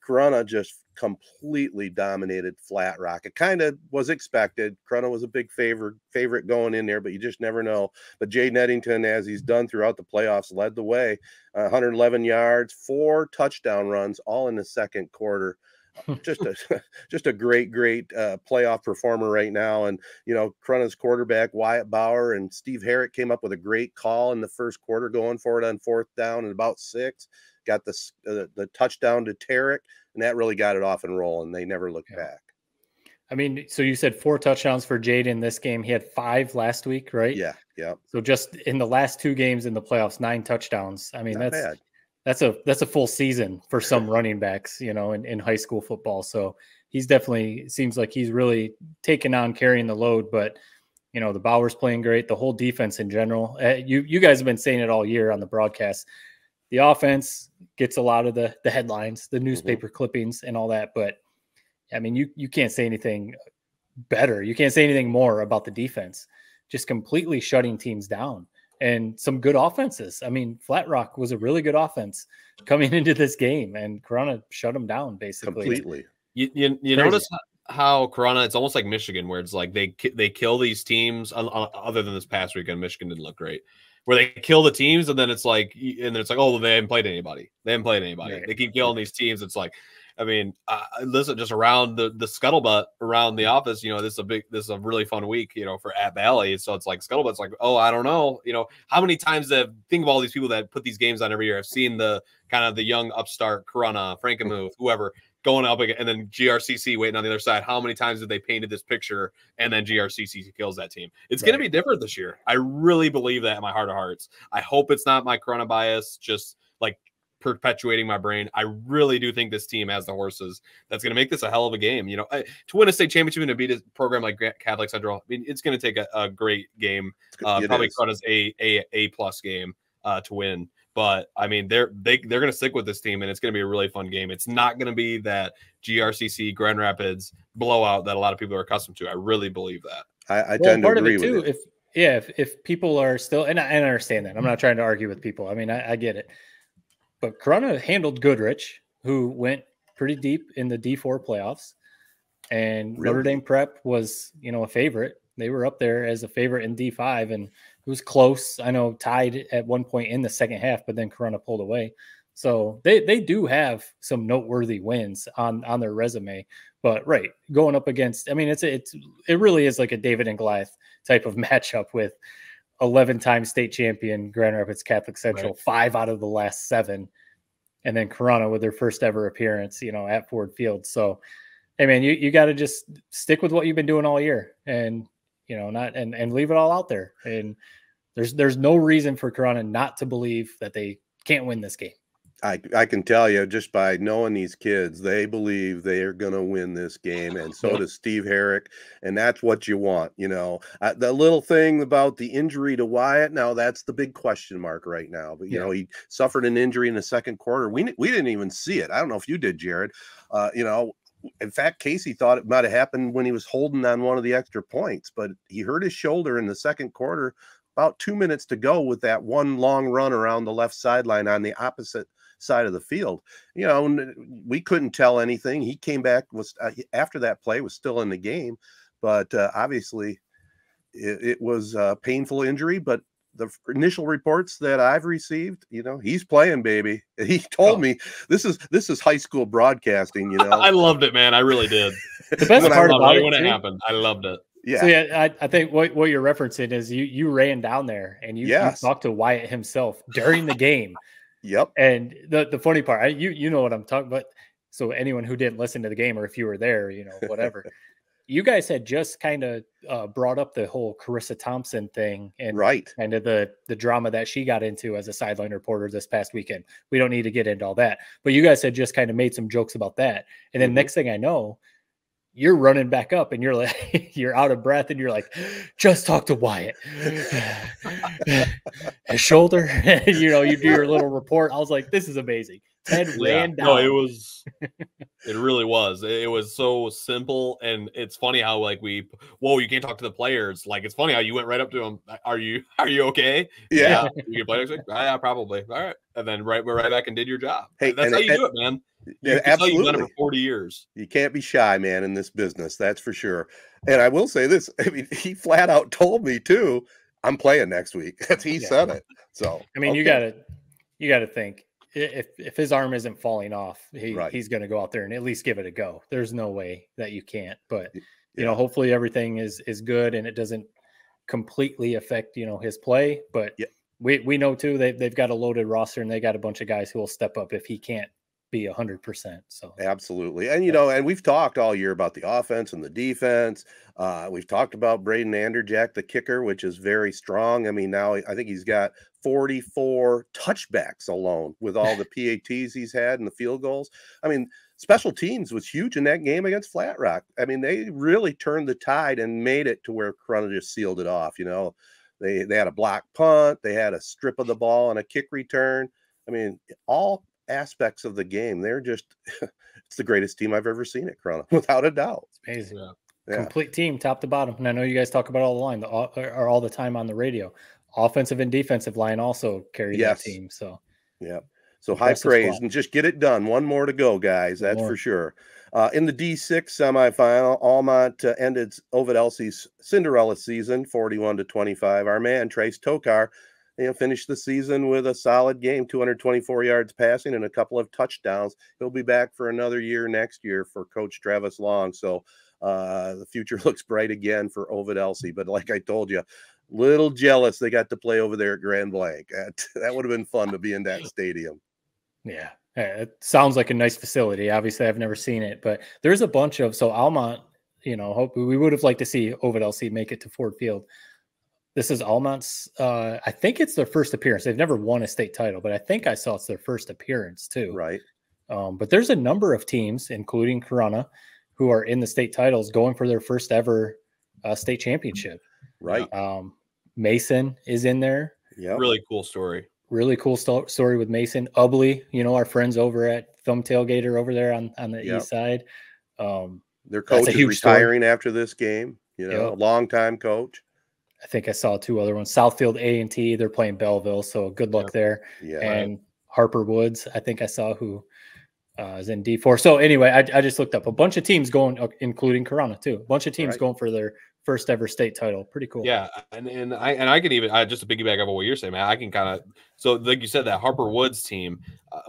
S1: Corunna just completely dominated Flat Rock. It kind of was expected. Corunna was a big favorite going in there, but you just never know. But Jaden Eddington, as he's done throughout the playoffs, led the way. 111 yards, 4 touchdown runs, all in the second quarter. Just a great playoff performer right now. And, you know, Corunna's quarterback, Wyatt Bauer, and Steve Herrick came up with a great call in the first quarter, going for it on 4th down and about 6. Got the touchdown to Tarek, and that really got it off and rolling. They never looked back.
S3: I mean, so you said 4 touchdowns for Jaden this game. He had 5 last week, right?
S1: Yeah.
S3: So just in the last 2 games in the playoffs, 9 touchdowns. I mean, that's a full season for some running backs, you know, in high school football. So he's definitely seems like he's really taken on carrying the load. But, you know, the Bauer's playing great. The whole defense in general. You guys have been saying it all year on the broadcast. The offense gets a lot of the headlines, the newspaper clippings and all that. But, I mean, you can't say anything better. You can't say anything more about the defense. Just completely shutting teams down. And some good offenses. I mean, Flat Rock was a really good offense coming into this game, and Corunna shut them down basically.
S1: Completely.
S2: You notice how Corunna, it's almost like Michigan, where it's like they kill these teams. Other than this past weekend, Michigan didn't look great. Where they kill the teams, and then it's like, oh, they haven't played anybody. Right. They keep killing these teams. It's like, I mean, listen, just around the scuttlebutt around the office, you know, this is a really fun week, you know, for at Valley. So it's like scuttlebutt's like, oh, I don't know, you know, how many times think of all these people that put these games on every year. I've seen the kind of the young upstart Corunna, Frankenmuth, whoever going up again, and then GRCC waiting on the other side. How many times did they painted this picture and then GRCC kills that team? It's going to be different this year. I really believe that in my heart of hearts. I hope it's not my Corunna bias, just like perpetuating my brain. I really do think this team has the horses that's going to make this a hell of a game. You know, to win a state championship and to beat a program like Catholic Central, I mean, it's going to take a great game. Probably Corunna's a plus game to win. But I mean, they're going to stick with this team, and it's going to be a really fun game. It's not going to be that GRCC Grand Rapids blowout that a lot of people are accustomed to. I really believe that.
S1: I tend to agree with it.
S3: If people are still, and I understand that. I'm not trying to argue with people. I mean, I get it. But Corunna handled Goodrich, who went pretty deep in the D4 playoffs, and Notre Dame Prep was, you know, a favorite. They were up there as a favorite in D5, and it was close. I know tied at one point in the second half, but then Corunna pulled away. So they do have some noteworthy wins on their resume. But going up against, I mean, it really is like a David and Goliath type of matchup with 11-time state champion Grand Rapids Catholic Central, 5 out of the last 7, and then Corunna with their first ever appearance, you know, at Ford Field. So, hey man, you got to just stick with what you've been doing all year, and you know, and leave it all out there. And there's no reason for Corunna not to believe that they can't win this game.
S1: I can tell you just by knowing these kids, they believe they are going to win this game, and so does Steve Herrick, and that's what you want. You know, the little thing about the injury to Wyatt, now that's the big question mark right now. But you know, he suffered an injury in the second quarter. We didn't even see it. I don't know if you did, Jared. You know, in fact, Casey thought it might have happened when he was holding on one of the extra points, but he hurt his shoulder in the second quarter. About 2 minutes to go with that one long run around the left sideline on the opposite side of the field. You know, we couldn't tell anything. He came back, was after that play, was still in the game, but obviously it was a painful injury. But the initial reports that I've received, you know, he's playing, baby. He told me this is high school broadcasting. You know, I
S2: loved it, man. I really did.
S3: The best part about it
S2: when it happened, I loved it.
S3: Yeah. So I think what you're referencing is you ran down there and you talked to Wyatt himself during the game.
S1: Yep.
S3: And the funny part, you know what I'm talking about. So anyone who didn't listen to the game, or if you were there, you know, whatever. you guys had just kind of brought up the whole Carissa Thompson thing and kind of the drama that she got into as a sideline reporter this past weekend. We don't need to get into all that, but you guys had just kind of made some jokes about that. And then next thing I know, you're running back up and you're like, you're out of breath and you're like, just talk to Wyatt. His shoulder, you know, you do your little report. I was like, this is amazing. Ted ran down.
S2: No, it really was. It was so simple. And it's funny how like you can't talk to the players. Like, it's funny how you went right up to them. Are you okay?
S1: Yeah.
S2: You can play next week? Yeah, probably. All right. And then we're right back and did your job.
S1: Hey,
S2: that's how you do it, man.
S1: Yeah, absolutely.
S2: You've done it for 40 years.
S1: You can't be shy, man, in this business. That's for sure. And I will say this. I mean, he flat out told me too, I'm playing next week. He said it. So,
S3: I mean, you gotta think if his arm isn't falling off, he's going to go out there and at least give it a go. There's no way that you can't, but you know, hopefully everything is good and it doesn't completely affect, you know, his play, but we know too, they've got a loaded roster and they got a bunch of guys who will step up if he can't be 100%. So
S1: absolutely. And, you know, and we've talked all year about the offense and the defense. We've talked about Braden Anderjack, the kicker, which is very strong. I mean, now I think he's got 44 touchbacks alone with all the PATs he's had and the field goals. I mean, special teams was huge in that game against Flat Rock. I mean, they really turned the tide and made it to where Corunna just sealed it off. You know, they had a block punt, they had a strip of the ball and a kick return. I mean, all aspects of the game. They're just, it's the greatest team I've ever seen at Corunna, without a doubt.
S3: It's amazing. Yeah. Complete team, top to bottom. And I know you guys talk about all the time on the radio. Offensive and defensive line also carry that team. So
S1: so high praise and just get it done. One more to go, guys. That's for sure. In the D6 semifinal, Almont ended Ovid Elsie's Cinderella season 41-25. Our man Trace Tokar, finished the season with a solid game, 224 yards passing and a couple of touchdowns. He'll be back for another year next year for Coach Travis Long. So the future looks bright again for Ovid Elsie. But like I told you, little jealous they got to play over there at Grand Blanc. That would have been fun to be in that stadium.
S3: Yeah, it sounds like a nice facility. Obviously, I've never seen it, but there's a bunch of, so Almont, we would have liked to see Ovid Elsie make it to Ford Field. This is Almont's, I think it's their first appearance. They've never won a state title, but I think I saw it's their first appearance too.
S1: Right.
S3: But there's a number of teams, including Corunna, who are in the state titles going for their first ever state championship.
S1: Right.
S3: Mason is in there.
S1: Yeah.
S2: Really cool story.
S3: Really cool story with Mason. Ubley, our friends over at Thumb Tailgater over there on the east side.
S1: Their coach is retiring after this game, a long-time coach.
S3: I think I saw two other ones. Southfield A&T, they're playing Belleville, so good luck there.
S1: Yeah.
S3: And Harper Woods, I think I saw who is in D4. So anyway, I just looked up a bunch of teams going, including Corunna too. A bunch of teams going for their first ever state title. Pretty cool.
S2: Yeah, and I can even just to piggyback up on what you're saying, man. I can kind of, so like you said, that Harper Woods team,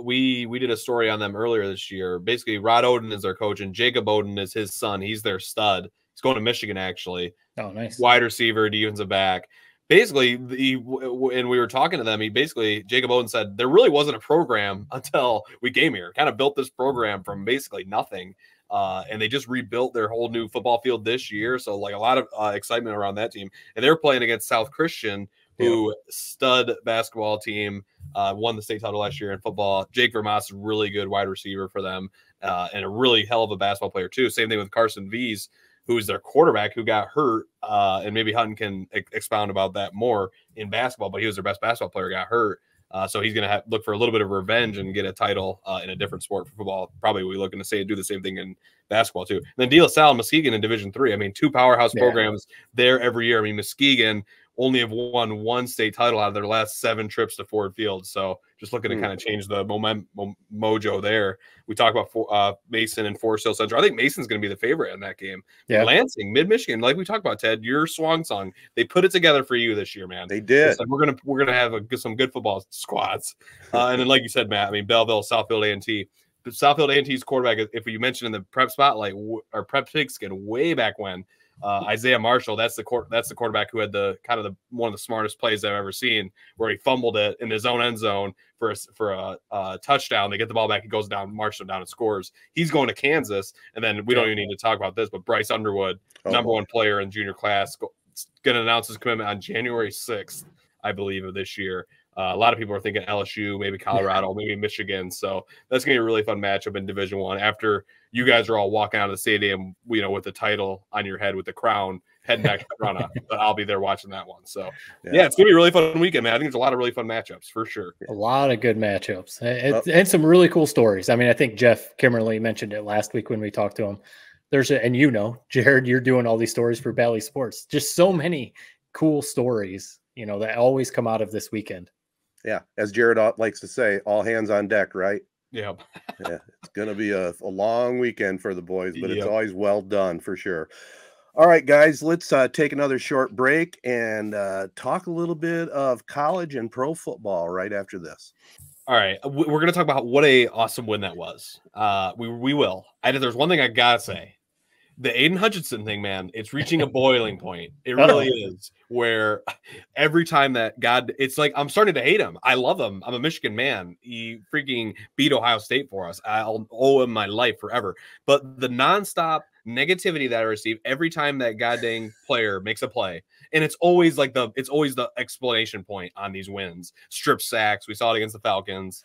S2: we did a story on them earlier this year. Basically, Rod Oden is their coach, and Jacob Oden is his son. He's their stud. He's going to Michigan, actually.
S3: Oh, nice.
S2: Wide receiver, defensive back. Basically, and we were talking to them. Jacob Oden said there really wasn't a program until we came here. Kind of built this program from basically nothing. And they just rebuilt their whole new football field this year. So like a lot of excitement around that team. And they're playing against South Christian, who stud basketball team, won the state title last year in football. Jake Vermas is a really good wide receiver for them, and a really hell of a basketball player too. Same thing with Carson V's, who's their quarterback, who got hurt. And maybe Hutton can expound about that more in basketball, but he was their best basketball player, got hurt. So he's going to look for a little bit of revenge and get a title in a different sport for football. Probably we're looking to do the same thing in basketball too. And then De La Salle and Muskegon in Division III. I mean, two powerhouse programs there every year. I mean, Muskegon only have won one state title out of their last 7 trips to Ford Field. So just looking to kind of change the mojo there. We talk about Mason and Forest Hill Central. I think Mason's going to be the favorite in that game. Yeah. Lansing, Mid-Michigan, like we talked about, Ted, your swan song. They put it together for you this year, man.
S1: They did.
S2: Like, we're gonna have some good football squads. And then, like you said, Matt, I mean, Belleville, Southfield A&T. Southfield A&T's quarterback, if you mentioned in the prep spotlight or prep pigskin way back when, Isaiah Marshall, that's the quarterback who had one of the smartest plays I've ever seen, where he fumbled it in his own end zone for a touchdown. They get the ball back, he goes down, marches down, and scores. He's going to Kansas, and then we don't even need to talk about this, but Bryce Underwood, number one player in junior class, going to announce his commitment on January 6th, I believe, of this year. A lot of people are thinking LSU, maybe Colorado, maybe Michigan. So that's going to be a really fun matchup in Division I. After you guys are all walking out of the stadium, with the title on your head, with the crown, heading back to Corunna. But I'll be there watching that one. So, yeah, it's going to be a really fun weekend, man. I think there's a lot of really fun matchups for sure.
S3: A lot of good matchups and some really cool stories. I mean, I think Jeff Kimmerly mentioned it last week when we talked to him. Jared, you're doing all these stories for Bally Sports. Just so many cool stories, that always come out of this weekend.
S1: Yeah, as Jared likes to say, all hands on deck, right?
S2: Yeah.
S1: Yeah, it's going to be a long weekend for the boys, but it's always well done for sure. All right, guys, let's take another short break and talk a little bit of college and pro football right after this.
S2: All right, we're going to talk about what a awesome win that was. We will. There's one thing I got to say. The Aiden Hutchinson thing, man, it's reaching a boiling point. It really is, where every time it's like I'm starting to hate him. I love him. I'm a Michigan man. He freaking beat Ohio State for us. I'll owe him my life forever. But the nonstop negativity that I receive every time that goddamn player makes a play, and it's always the explanation point on these wins. Strip sacks. We saw it against the Falcons.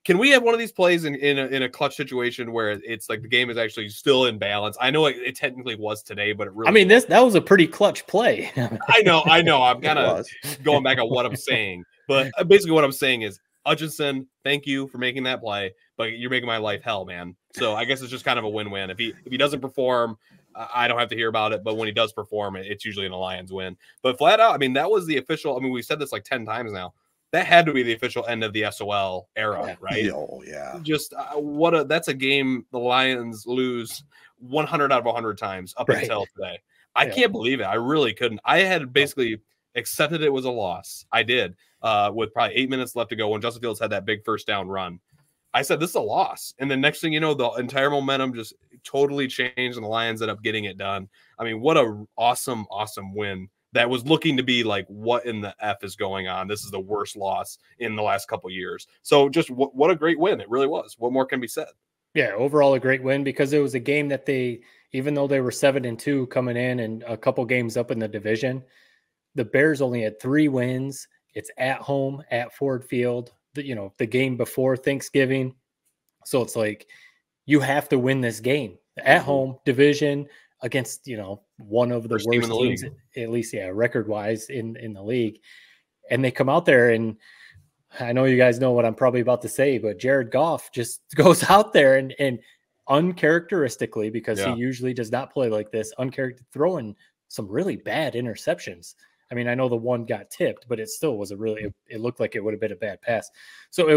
S2: Can we have one of these plays in a clutch situation where it's like the game is actually still in balance? I know it technically was today, but it really.
S3: I mean, that was a pretty clutch play.
S2: I know. I'm kind of going back on what I'm saying, but basically what I'm saying is, Hutchinson, thank you for making that play, but you're making my life hell, man. So I guess it's just kind of a win-win. If he doesn't perform, I don't have to hear about it, but when he does perform, it's usually an Lions win. But flat out, I mean, that was the official. I mean, we've said this like 10 times now. That had to be the official end of the SOL era, right?
S1: Oh, yeah.
S2: Just that's a game the Lions lose 100 out of 100 times up until today. I can't believe it. I really couldn't. I had basically accepted it was a loss. I did, with probably 8 minutes left to go when Justin Fields had that big first down run. I said, this is a loss. And the next thing you know, the entire momentum just totally changed and the Lions ended up getting it done. I mean, what a awesome win. That was looking to be like, what in the F is going on? This is the worst loss in the last couple of years. So just what a great win. It really was. What more can be said?
S3: Yeah, overall a great win, because it was a game that even though they were 7-2 coming in and a couple games up in the division, the Bears only had 3 wins. It's at home at Ford Field, the game before Thanksgiving. So it's like, you have to win this game at home, division, against one of the worst teams, at least record wise in the league. And they come out there, and I know you guys know what I'm probably about to say, but Jared Goff just goes out there and uncharacteristically, because he usually does not play like this, throwing some really bad interceptions. I mean, I know the one got tipped, but it still was it looked like it would have been a bad pass. So it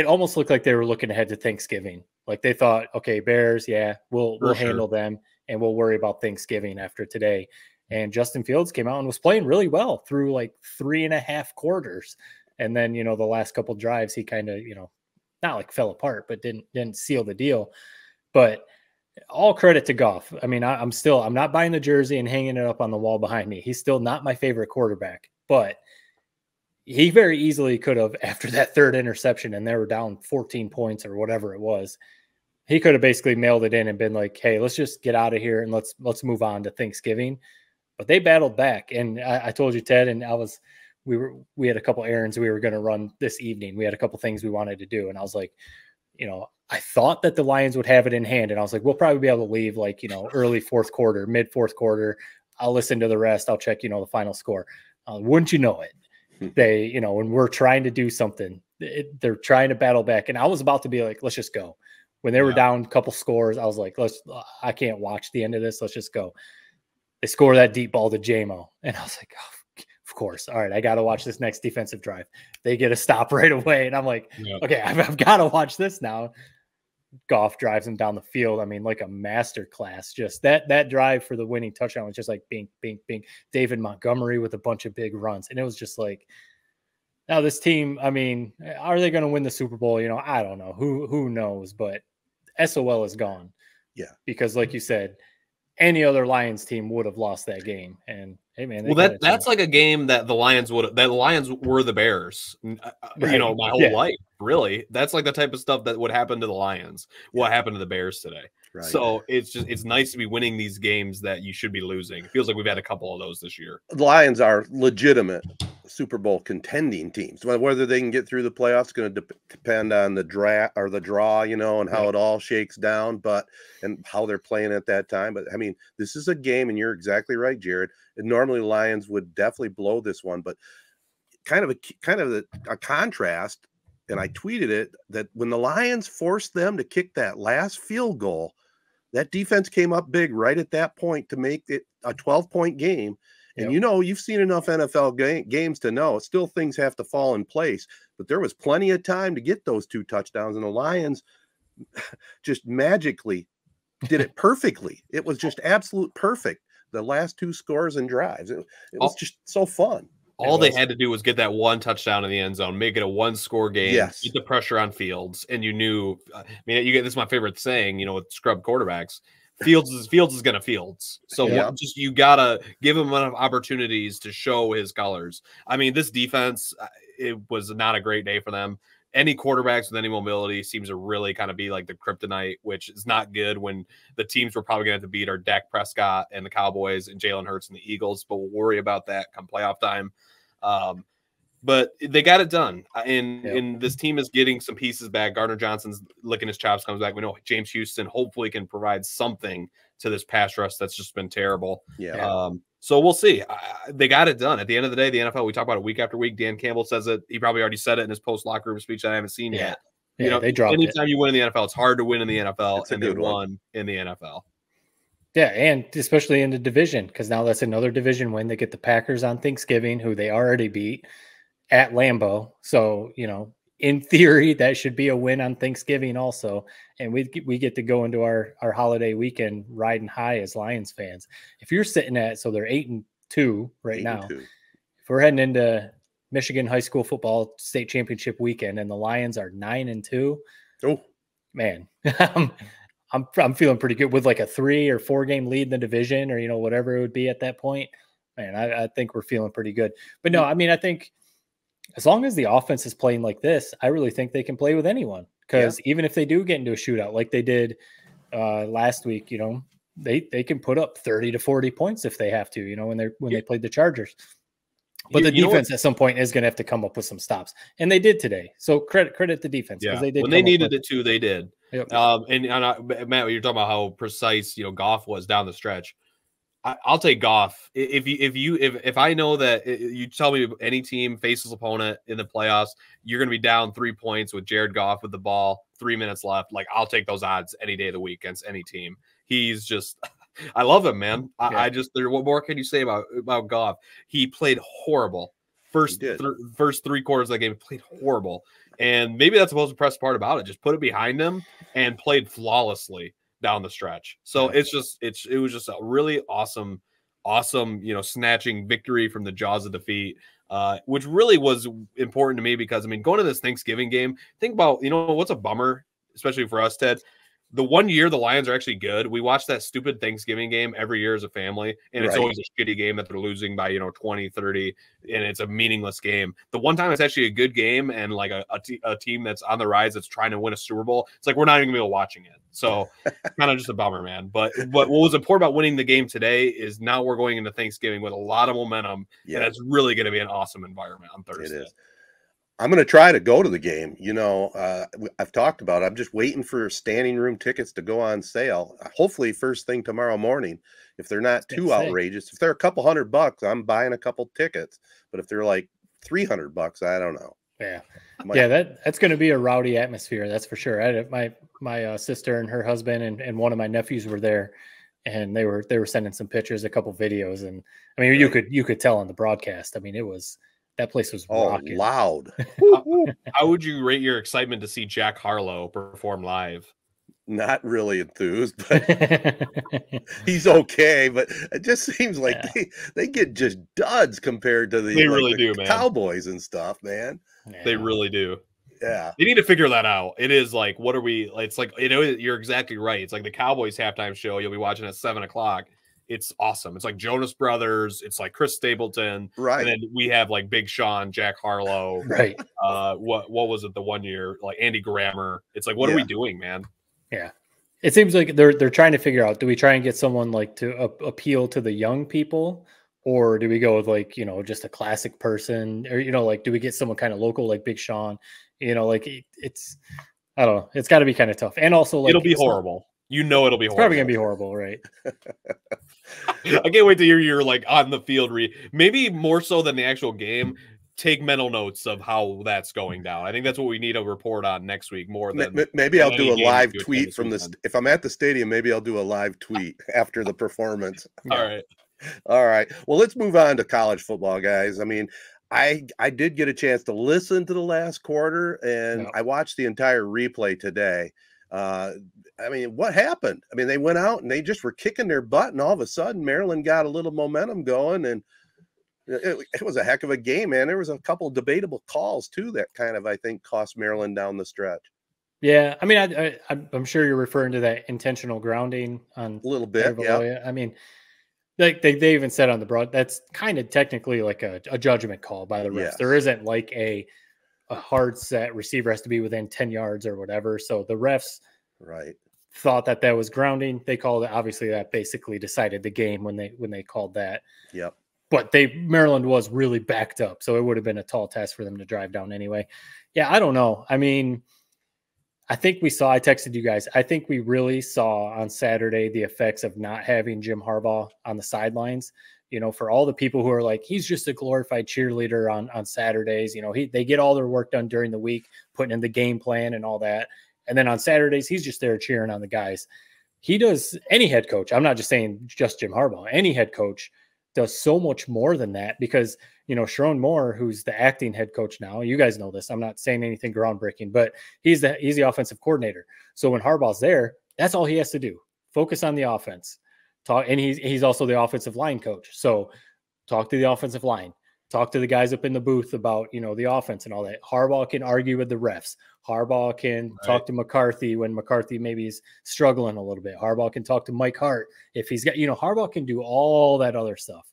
S3: almost looked like they were looking ahead to Thanksgiving. Like they thought, okay, Bears, we'll handle them, and we'll worry about Thanksgiving after today. And Justin Fields came out and was playing really well through like 3.5 quarters. And then, the last couple drives, he kind of, not like fell apart, but didn't seal the deal. But all credit to Goff. I mean, I'm not buying the jersey and hanging it up on the wall behind me. He's still not my favorite quarterback, but he very easily could have, after that third interception and they were down 14 points or whatever it was, he could have basically mailed it in and been like, hey, let's just get out of here and let's move on to Thanksgiving. But they battled back. And I told you, Ted, and we had a couple errands we were going to run this evening. We had a couple things we wanted to do. And I was like, I thought that the Lions would have it in hand. And I was like, we'll probably be able to leave early fourth quarter, mid fourth quarter. I'll listen to the rest. I'll check, the final score. Wouldn't you know it? They, when we're trying to do something, they're trying to battle back. And I was about to be like, let's just go. When they were down a couple scores, I was like, I can't watch the end of this. Let's just go. They score that deep ball to JMO. And I was like, oh, of course. All right, I got to watch this next defensive drive. They get a stop right away. And I'm like, okay, I've got to watch this now. Goff drives him down the field. I mean, like a master class. Just that drive for the winning touchdown was just like bing, bing, bing. David Montgomery with a bunch of big runs. And it was just like, now this team, I mean, are they going to win the Super Bowl? I don't know. Who knows? But SOL is gone.
S1: Yeah.
S3: Because like you said, any other Lions team would have lost that game. And hey, man,
S2: that's like a game that the Lions were the Bears,
S3: Right.
S2: my whole life, really. That's like the type of stuff that would happen to the Lions. What happened to the Bears today?
S1: Right.
S2: So it's nice to be winning these games that you should be losing. It feels like we've had a couple of those this year.
S1: The Lions are legitimate Super Bowl contending teams. Whether they can get through the playoffs is going to depend on the draft or the draw, and how it all shakes down, and how they're playing at that time. But I mean, this is a game, and you're exactly right, Jared. And normally Lions would definitely blow this one, but kind of a contrast. And I tweeted it that when the Lions forced them to kick that last field goal, that defense came up big right at that point to make it a 12-point game. And you've seen enough NFL games to know still things have to fall in place. But there was plenty of time to get those 2 touchdowns, and the Lions just magically did it perfectly. It was just absolute perfect. The last 2 scores and drives. It was just so fun.
S2: All they had to do was get that 1 touchdown in the end zone, make it a 1-score game, get the pressure on Fields, and you knew. I mean, this is my favorite saying, with scrub quarterbacks. Fields is going to Fields. So you gotta give him enough opportunities to show his colors. I mean, this defense, it was not a great day for them. Any quarterbacks with any mobility seems to really kind of be like the kryptonite, which is not good when the teams we're probably going to have to beat are Dak Prescott and the Cowboys and Jalen Hurts and the Eagles, but we'll worry about that come playoff time. But they got it done. And this team is getting some pieces back. Gardner Johnson's licking his chops, comes back. We know James Houston hopefully can provide something to this pass rush that's just been terrible. So we'll see. They got it done. At the end of the day, the NFL, we talk about it week after week. Dan Campbell says it. He probably already said it in his post-locker room speech that I haven't seen yet.
S3: They dropped
S2: anytime you win in the NFL, it's hard to win in the NFL, and they won in the NFL.
S3: Yeah, and especially in the division, because now that's another division win. They get the Packers on Thanksgiving, who they already beat at Lambeau. So, in theory, that should be a win on Thanksgiving also. And we get to go into our holiday weekend riding high as Lions fans. If you're sitting so they're 8-2 right now. If we're heading into Michigan high school football state championship weekend and the Lions are 9-2, man, I'm feeling pretty good with like a 3 or 4 game lead in the division, or, whatever it would be at that point. Man, I think we're feeling pretty good. But no, I mean, I think as long as the offense is playing like this, I really think they can play with anyone. Because even if they do get into a shootout like they did last week, they can put up 30 to 40 points if they have to, when they played the Chargers. But the defense at some point is going to have to come up with some stops, and they did today. So credit the defense.
S2: They did when they needed it to, they did. Yep. And Matt, you're talking about how precise Goff was down the stretch. I'll take Goff. If I know that you tell me any team faces opponent in the playoffs, you're going to be down 3 points with Jared Goff with the ball, 3 minutes left. Like, I'll take those odds any day of the week against any team. He's just, I love him, man. What more can you say about Goff? He played horrible. First 3 quarters of that game, he played horrible. And maybe that's the most impressive part about it. Just put it behind him and played flawlessly down the stretch. So it was just a really awesome, snatching victory from the jaws of defeat, which really was important to me because, I mean, going to this Thanksgiving game, think about, what's a bummer, especially for us, Ted. The one year the Lions are actually good, we watch that stupid Thanksgiving game every year as a family, and it's always a shitty game that they're losing by 20, 30, and it's a meaningless game. The one time it's actually a good game and like a team that's on the rise that's trying to win a Super Bowl, it's like we're not even gonna be watching it. So kind of just a bummer, man. But what was important about winning the game today is now we're going into Thanksgiving with a lot of momentum, and it's really going to be an awesome environment on Thursday.
S1: It is. I'm going to try to go to the game. I've talked about it. I'm just waiting for standing room tickets to go on sale. Hopefully first thing tomorrow morning. If they're not too outrageous, if they're a couple $100, I'm buying a couple tickets. But if they're like $300, I don't know.
S3: That's going to be a rowdy atmosphere. That's for sure. My sister and her husband and one of my nephews were there, and they were sending some pictures, a couple videos, and I mean, you could tell on the broadcast. I mean, that place was rocking.
S1: Loud.
S2: How would you rate your excitement to see Jack Harlow perform live?
S1: Not really enthused, but he's okay. But it just seems like they get just duds compared to the
S2: man.
S1: Cowboys and stuff, man.
S2: They really do.
S1: Yeah.
S2: They need to figure that out. It is like, what are we? It's like, you're exactly right. It's like the Cowboys halftime show you'll be watching at 7:00. It's awesome. It's like Jonas Brothers. It's like Chris Stapleton.
S1: Right.
S2: And then we have like Big Sean, Jack Harlow.
S3: Right.
S2: What was it the one year? Like Andy Grammer. It's like, what are we doing, man?
S3: Yeah. It seems like they're trying to figure out, do we try and get someone like to appeal to the young people, or do we go with like, just a classic person, or, like, do we get someone kind of local like Big Sean? Like it's, I don't know. It's got to be kind of tough. And also, like,
S2: it'll be horrible. It'll be horrible.
S3: It's probably going to be horrible, right?
S2: I can't wait to hear you're like on the field. Maybe more so than the actual game. Take mental notes of how that's going down. I think that's what we need to report on next week more than
S1: maybe I'll do a live tweet from this. If I'm at the stadium, maybe I'll do a live tweet after the performance. All right. Well, let's move on to college football, guys. I mean, I did get a chance to listen to the last quarter, and I watched the entire replay today. I mean, what happened? I mean, they went out and they just were kicking their butt, and all of a sudden Maryland got a little momentum going, and it was a heck of a game, man. There was a couple of debatable calls too that kind of, I think, cost Maryland down the stretch.
S3: Yeah, I mean, I'm sure you're referring to that intentional grounding on
S1: a little bit. Yeah,
S3: I mean, like they even said on the broad, that's kind of technically like a judgment call by the refs.
S1: Yes.
S3: There isn't like a hard set receiver has to be within 10 yards or whatever. So the refs thought that was grounding. They called it. Obviously, that basically decided the game when they called that.
S1: Yep.
S3: But Maryland was really backed up, so it would have been a tall task for them to drive down anyway. Yeah, I don't know. I mean, I think I texted you guys, I think we really saw on Saturday the effects of not having Jim Harbaugh on the sidelines. For all the people who are like, he's just a glorified cheerleader on Saturdays. They get all their work done during the week, putting in the game plan and all that. And then on Saturdays, he's just there cheering on the guys. He does, any head coach, I'm not just saying just Jim Harbaugh, any head coach does so much more than that, because, Sharon Moore, who's the acting head coach now, you guys know this, I'm not saying anything groundbreaking, but he's the offensive coordinator. So when Harbaugh's there, that's all he has to do. Focus on the offense. And he's also the offensive line coach. So talk to the offensive line, talk to the guys up in the booth about, the offense and all that. Harbaugh can argue with the refs. Harbaugh can talk to McCarthy when McCarthy maybe is struggling a little bit. Harbaugh can talk to Mike Hart if he's got, Harbaugh can do all that other stuff.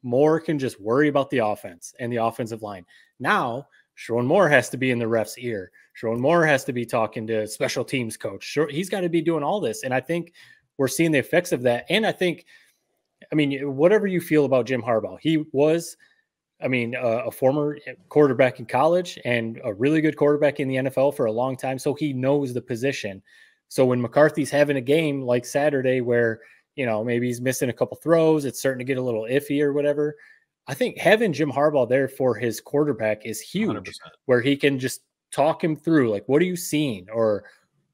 S3: Moore can just worry about the offense and the offensive line. Now, Sharon Moore has to be in the ref's ear. Sharon Moore has to be talking to special teams coach. He's got to be doing all this. And I think we're seeing the effects of that. And I mean, whatever you feel about Jim Harbaugh, he was, a former quarterback in college and a really good quarterback in the NFL for a long time. So he knows the position. So when McCarthy's having a game like Saturday where, maybe he's missing a couple throws, it's starting to get a little iffy or whatever, I think having Jim Harbaugh there for his quarterback is huge, 100%. Where he can just talk him through, like, what are you seeing? Or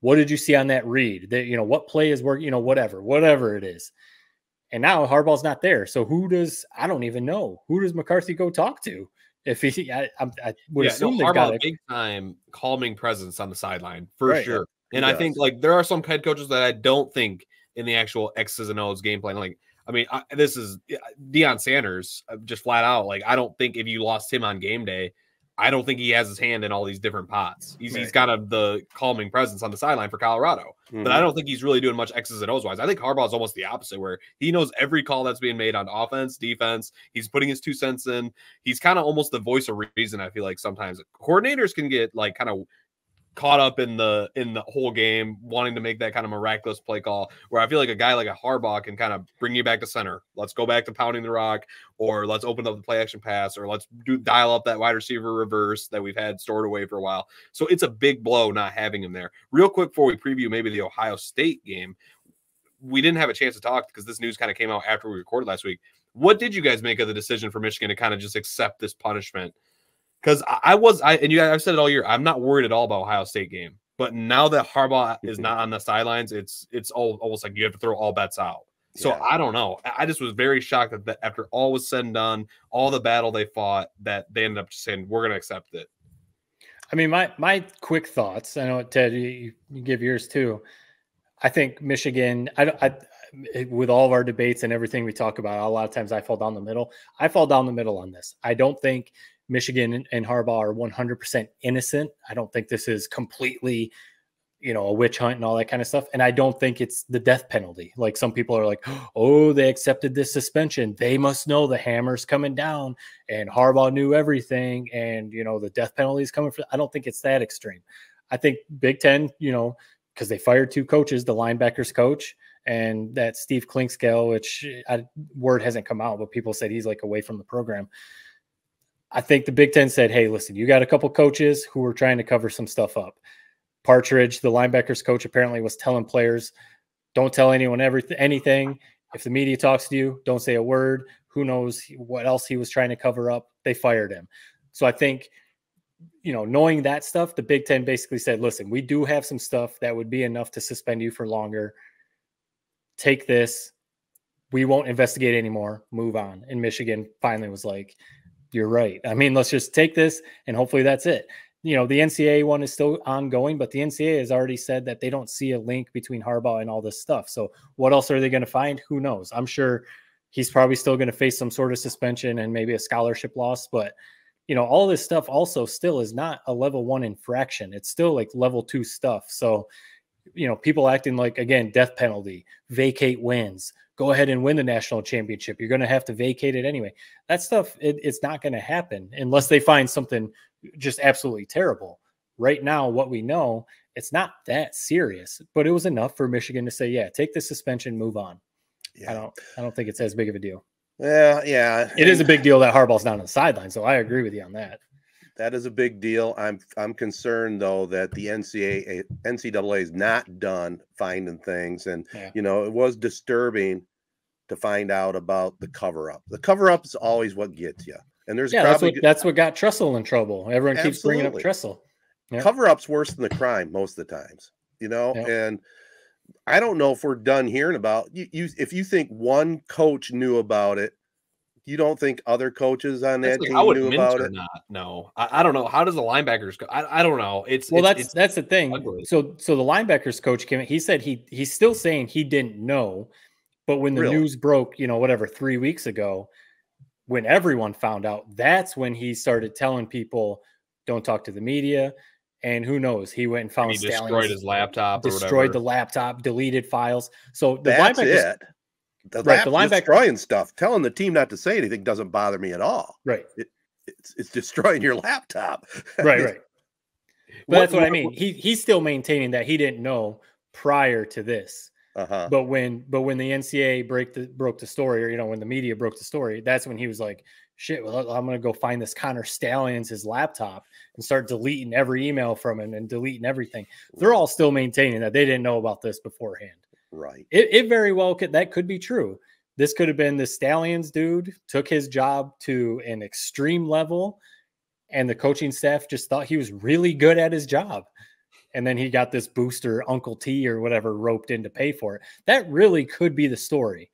S3: what did you see on that read? That, what play is working, whatever it is. And now Harbaugh's not there. So I don't even know. Who does McCarthy go talk to? If he, I would assume they've got a
S2: big time calming presence on the sideline for sure. And I think like there are some head coaches that I don't think in the actual X's and O's game plan. Like, this is Deion Sanders, just flat out. Like, I don't think if you lost him on game day, I don't think he has his hand in all these different pots. He's got the calming presence on the sideline for Colorado, but I don't think he's really doing much X's and O's wise. I think Harbaugh is almost the opposite, where he knows every call that's being made on offense, defense. He's putting his 2 cents in. He's kind of almost the voice of reason. I feel like sometimes coordinators can get like kind of caught up in the whole game, wanting to make that kind of miraculous play call, where I feel like a guy like a Harbaugh can kind of bring you back to center. Let's go back to pounding the rock, or let's open up the play action pass, or let's dial up that wide receiver reverse that we've had stored away for a while. So it's a big blow not having him there. Real quick before we preview maybe the Ohio State game, we didn't have a chance to talk because this news kind of came out after we recorded last week. What did you guys make of the decision for Michigan to kind of just accept this punishment? Because I've said it all year, I'm not worried at all about Ohio State game. But now that Harbaugh is not on the sidelines, it's almost like you have to throw all bets out. So yeah. I don't know. I just was very shocked that after all was said and done, all the battle they fought, that they ended up just saying, we're going to accept it.
S3: I mean, my quick thoughts, I know, Ted, you give yours too. I think Michigan, with all of our debates and everything we talk about, a lot of times I fall down the middle. I fall down the middle on this. I don't think Michigan and Harbaugh are 100% innocent. I don't think this is completely, a witch hunt and all that kind of stuff. And I don't think it's the death penalty. Like some people are like, oh, they accepted this suspension. They must know the hammer's coming down and Harbaugh knew everything. And, the death penalty is coming for, I don't think it's that extreme. I think Big Ten, because they fired 2 coaches, the linebackers coach and that Steve Klinkscale, which word hasn't come out, but people said he's like away from the program. I think the Big Ten said, hey, listen, you got a couple coaches who were trying to cover some stuff up. Partridge, the linebackers coach, apparently was telling players, don't tell anyone anything. If the media talks to you, don't say a word. Who knows what else he was trying to cover up? They fired him. So I think, knowing that stuff, the Big Ten basically said, listen, we do have some stuff that would be enough to suspend you for longer. Take this. We won't investigate anymore. Move on. And Michigan finally was like, you're right. I mean, let's just take this and hopefully that's it. The NCAA one is still ongoing, but the NCAA has already said that they don't see a link between Harbaugh and all this stuff. So what else are they going to find? Who knows? I'm sure he's probably still going to face some sort of suspension and maybe a scholarship loss, but all this stuff also still is not a level 1 infraction. It's still like level 2 stuff. So, people acting like, again, death penalty, vacate wins, go ahead and win the national championship. You're going to have to vacate it anyway. That stuff, it's not going to happen unless they find something just absolutely terrible. Right now, what we know, it's not that serious, but it was enough for Michigan to say, yeah, take the suspension, move on. Yeah. I don't think it's as big of a deal.
S1: Yeah.
S3: It is a big deal that Harbaugh's not on the sideline, so I agree with you on that.
S1: That is a big deal. I'm concerned though that the NCAA is not done finding things, and it was disturbing to find out about the cover-up. The cover-up is always what gets you, and there's
S3: that's what got Tressel in trouble. Everyone keeps bringing up Tressel. Yeah.
S1: Cover-up's worse than the crime most of the times, and I don't know if we're done hearing about you. If you think one coach knew about it, you don't think other coaches on that team knew about it?
S2: No, I don't know. How does the linebackers go? I don't know.
S3: That's the thing. Ugly. So the linebackers coach came in. He said he's still saying he didn't know, but when the news broke, 3 weeks ago, when everyone found out, that's when he started telling people, don't talk to the media. And who knows? He went and found
S2: he destroyed his laptop,
S3: destroyed the laptop, deleted files. So the
S1: that's
S3: linebackers.
S1: It. The linebacker destroying stuff, telling the team not to say anything doesn't bother me at all.
S3: Right.
S1: It's destroying your laptop.
S3: Right. But that's what I mean. He's still maintaining that he didn't know prior to this.
S1: Uh-huh.
S3: But when the NCAA broke the story, or when the media broke the story, that's when he was like, shit, well, I'm going to go find this Connor Stalions, his laptop, and start deleting every email from him and deleting everything. They're all still maintaining that they didn't know about this beforehand.
S1: Right.
S3: It very well could be true. This could have been the Stalions dude took his job to an extreme level, and the coaching staff just thought he was really good at his job. And then he got this booster, Uncle T or whatever, roped in to pay for it. That really could be the story,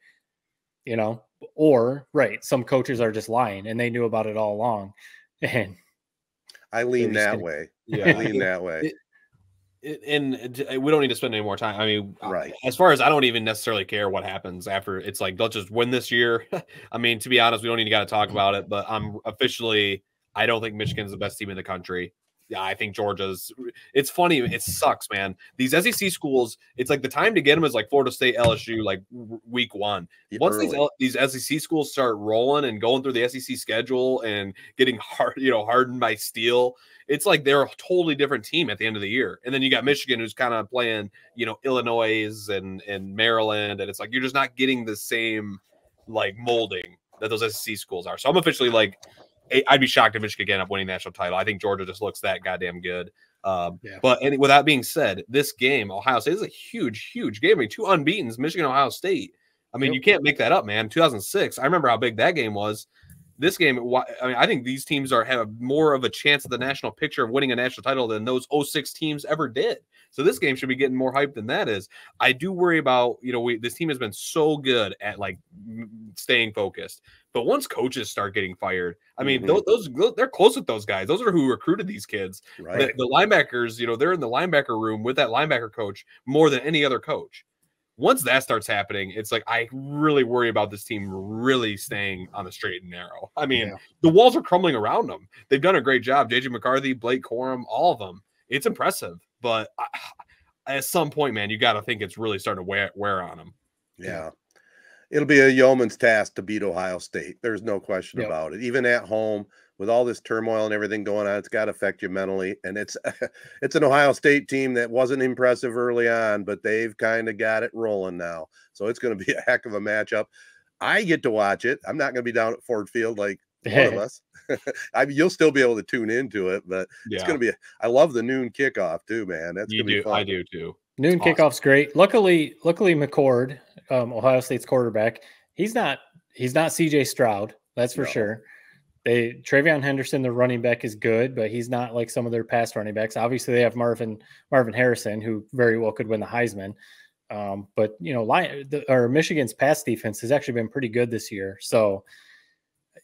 S3: or some coaches are just lying and they knew about it all along. And
S1: I lean that way. Yeah, I lean that way.
S2: And we don't need to spend any more time. I mean,
S1: right.
S2: As far as I don't even necessarily care what happens after. It's like, let's just win this year. I mean, to be honest, we don't even got to talk about it, but I don't think Michigan's the best team in the country. Yeah, I think Georgia's. It's funny. It sucks, man. These SEC schools, it's like the time to get them is like Florida State, LSU, like week 1. Once these SEC schools start rolling and going through the SEC schedule and getting hardened by steel, it's like they're a totally different team at the end of the year. And then you got Michigan, who's kind of playing, Illinois and Maryland, and it's like you're just not getting the same like molding that those SEC schools are. So I'm officially like, I'd be shocked if Michigan ended up winning national title. I think Georgia just looks that goddamn good. But with that being said, this game, Ohio State, is a huge, huge game. I mean, 2 unbeatens, Michigan, Ohio State. I mean, you can't make that up, man. 2006, I remember how big that game was. This game, I mean, I think these teams have more of a chance at the national picture of winning a national title than those 06 teams ever did. So this game should be getting more hype than that is. I do worry about, this team has been so good at like staying focused. But once coaches start getting fired, I mean, those they're close with those guys. Those are who recruited these kids. Right. The linebackers, they're in the linebacker room with that linebacker coach more than any other coach. Once that starts happening, it's like I really worry about this team really staying on the straight and narrow. I mean, the walls are crumbling around them. They've done a great job. JJ McCarthy, Blake Corum, all of them. It's impressive, but at some point, man, you got to think it's really starting to wear on them.
S1: Yeah. It'll be a yeoman's task to beat Ohio State. There's no question about it. Even at home, with all this turmoil and everything going on, it's got to affect you mentally. And it's an Ohio State team that wasn't impressive early on, but they've kind of got it rolling now. So it's going to be a heck of a matchup. I get to watch it. I'm not going to be down at Ford Field like one of us. I mean, you'll still be able to tune into it, but it's going to be. I love the noon kickoff too, man. That's going to be fun.
S2: I do too.
S3: Noon kickoff's great. Luckily McCord, Ohio State's quarterback, he's not CJ Stroud. That's for sure. Travion Henderson, the running back, is good, but he's not like some of their past running backs. Obviously, they have Marvin Harrison, who very well could win the Heisman. But you know, Michigan's pass defense has actually been pretty good this year. So,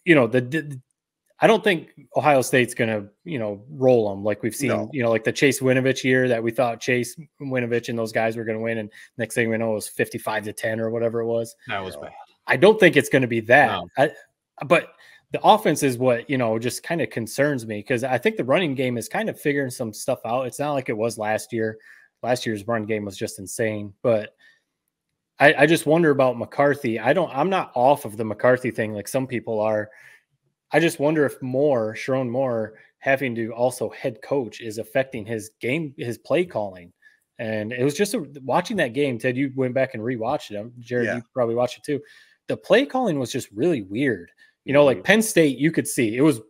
S3: you know, I don't think Ohio State's going to, you know, roll them like we've seen, you know, like the Chase Winovich year that we thought Chase Winovich and those guys were going to win. And next thing we know, it was 55-10 or whatever it was.
S2: That was bad.
S3: I don't think it's going to be that. No. But the offense is what, you know, just kind of concerns me, because I think the running game is kind of figuring some stuff out. It's not like it was last year. Last year's run game was just insane. But I just wonder about McCarthy. I'm not off of the McCarthy thing like some people are. I just wonder if Sharon Moore having to also head coach is affecting his game, his play calling. And it was just watching that game. Ted, you went back and rewatched it. Jared, you probably watched it too. The play calling was just really weird. You know, like Penn State, you could see it was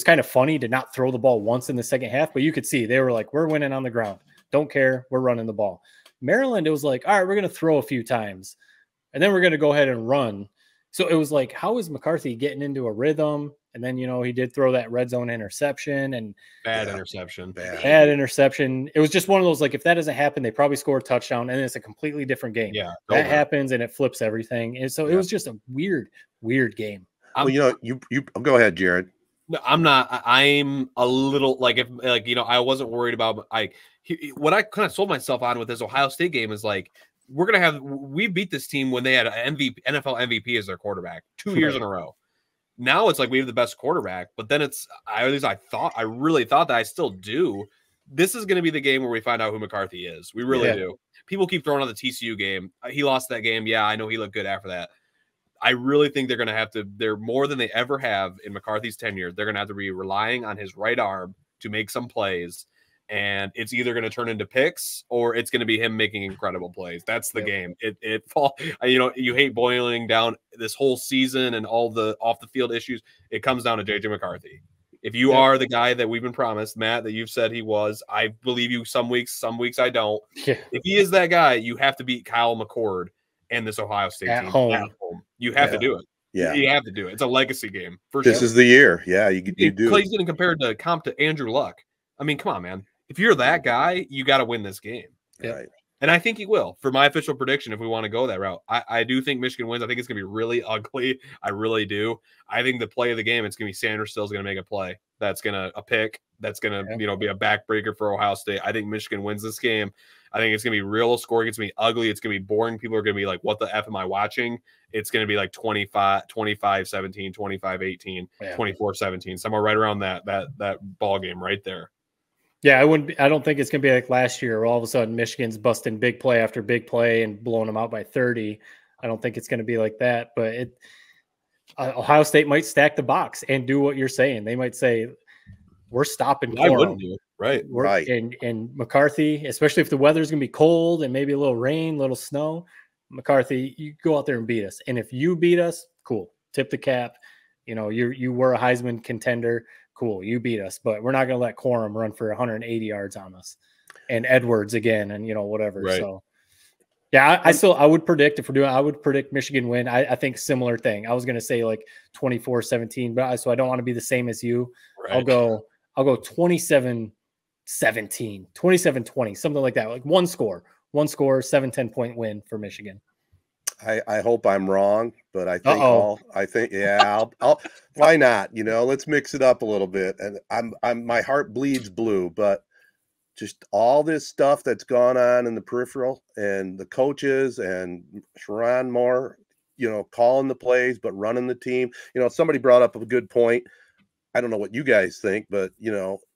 S3: kind of funny to not throw the ball once in the second half, but you could see they were like, we're winning on the ground. Don't care. We're running the ball. Maryland, it was like, all right, we're going to throw a few times, and then we're going to go ahead and run. So it was like, how is McCarthy getting into a rhythm? And then, you know, he did throw that red zone interception and
S2: bad interception.
S3: It was just one of those, like, if that doesn't happen, they probably score a touchdown and it's a completely different game.
S2: Yeah.
S3: That happens and it flips everything. And so it was just a weird game.
S1: Well, you know, you go ahead, Jared.
S2: No, I'm not. I'm a little like, if like, you know, I wasn't worried about what I kind of sold myself on with this Ohio State game is like, we beat this team when they had an NFL MVP as their quarterback 2 years in a row. Now it's like we have the best quarterback, but then I really thought that I still do. This is going to be the game where we find out who McCarthy is. We really do. People keep throwing on the TCU game. He lost that game. Yeah, I know he looked good after that. I really think they're going to have to, they're more than they ever have in McCarthy's tenure. They're going to have to be relying on his right arm to make some plays. And it's either going to turn into picks or it's going to be him making incredible plays. That's the game. You know, you hate boiling down this whole season and all the off the field issues. It comes down to JJ McCarthy. If you are the guy that we've been promised, Matt, that you've said he was, I believe you some weeks I don't. Yeah. If he is that guy, you have to beat Kyle McCord and this Ohio State team at home. You have to do it.
S1: Yeah,
S2: you have to do it. It's a legacy game.
S1: This is the year. Yeah, you do.
S2: Clay's getting compared to Andrew Luck. I mean, come on, man. If you're that guy, you got to win this game.
S1: Right.
S2: And I think he will. For my official prediction, if we want to go that route, I do think Michigan wins. I think it's going to be really ugly. I really do. I think the play of the game, it's going to be Sanders Still's going to make a play. That's going to a pick. That's going to be a backbreaker for Ohio State. I think Michigan wins this game. I think it's going to be real scoring. It's going to be ugly. It's going to be boring. People are going to be like, what the F am I watching? It's going to be like 25-17, 25-18, 24-17, somewhere right around that ball game right there.
S3: Yeah, I don't think it's going to be like last year where all of a sudden Michigan's busting big play after big play and blowing them out by 30. I don't think it's going to be like that, but Ohio State might stack the box and do what you're saying. They might say, we're stopping.
S2: I wouldn't do it. Right.
S3: And McCarthy, especially if the weather's going to be cold and maybe a little rain, a little snow, McCarthy, you go out there and beat us. And if you beat us, cool. Tip the cap. You know, you were a Heisman contender. Cool, you beat us, but we're not going to let Corum run for 180 yards on us, and Edwards again, and whatever. Right. So, yeah, I would predict I would predict Michigan win. I think similar thing. I was going to say like 24-17, but so I don't want to be the same as you. Right. I'll go 27-17, 27-20, something like that. Like one score, 7-10 point win for Michigan.
S1: I hope I'm wrong, but I think I'll why not? Let's mix it up a little bit. And my heart bleeds blue, but just all this stuff that's gone on in the peripheral, and the coaches and Sharon Moore, calling the plays, but running the team. Somebody brought up a good point. I don't know what you guys think, but,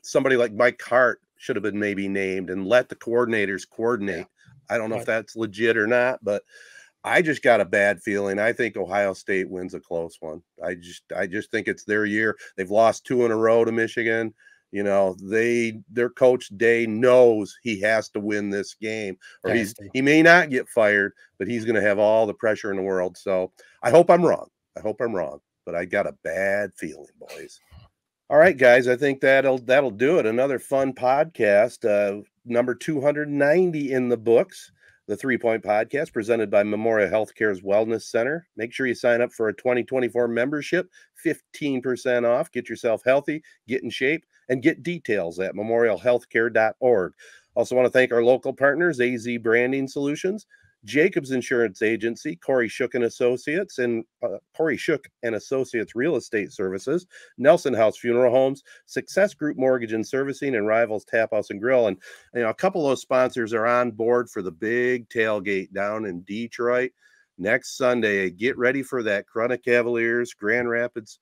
S1: somebody like Mike Hart should have been maybe named and let the coordinators coordinate. Yeah. I don't know if that's legit or not, but I just got a bad feeling. I think Ohio State wins a close one. I just think it's their year. They've lost 2 in a row to Michigan. Their coach Day knows he has to win this game, or he may not get fired, but he's going to have all the pressure in the world. So I hope I'm wrong. But I got a bad feeling, boys. All right, guys, I think that'll do it. Another fun podcast, number 290 in the books. The 3 Point Podcast, presented by Memorial Healthcare's Wellness Center. Make sure you sign up for a 2024 membership, 15% off. Get yourself healthy, get in shape, and get details at memorialhealthcare.org. Also want to thank our local partners, AZee Branding Solutions, Jacobs Insurance Agency, Kori Shook and Associates, and Kori Shook and Associates Real Estate Services, Nelson House Funeral Homes, Success Group Mortgage and Servicing, and Rivals Taphouse and Grille. And a couple of those sponsors are on board for the big tailgate down in Detroit next Sunday. Get ready for that Corunna Cavaliers, Grand Rapids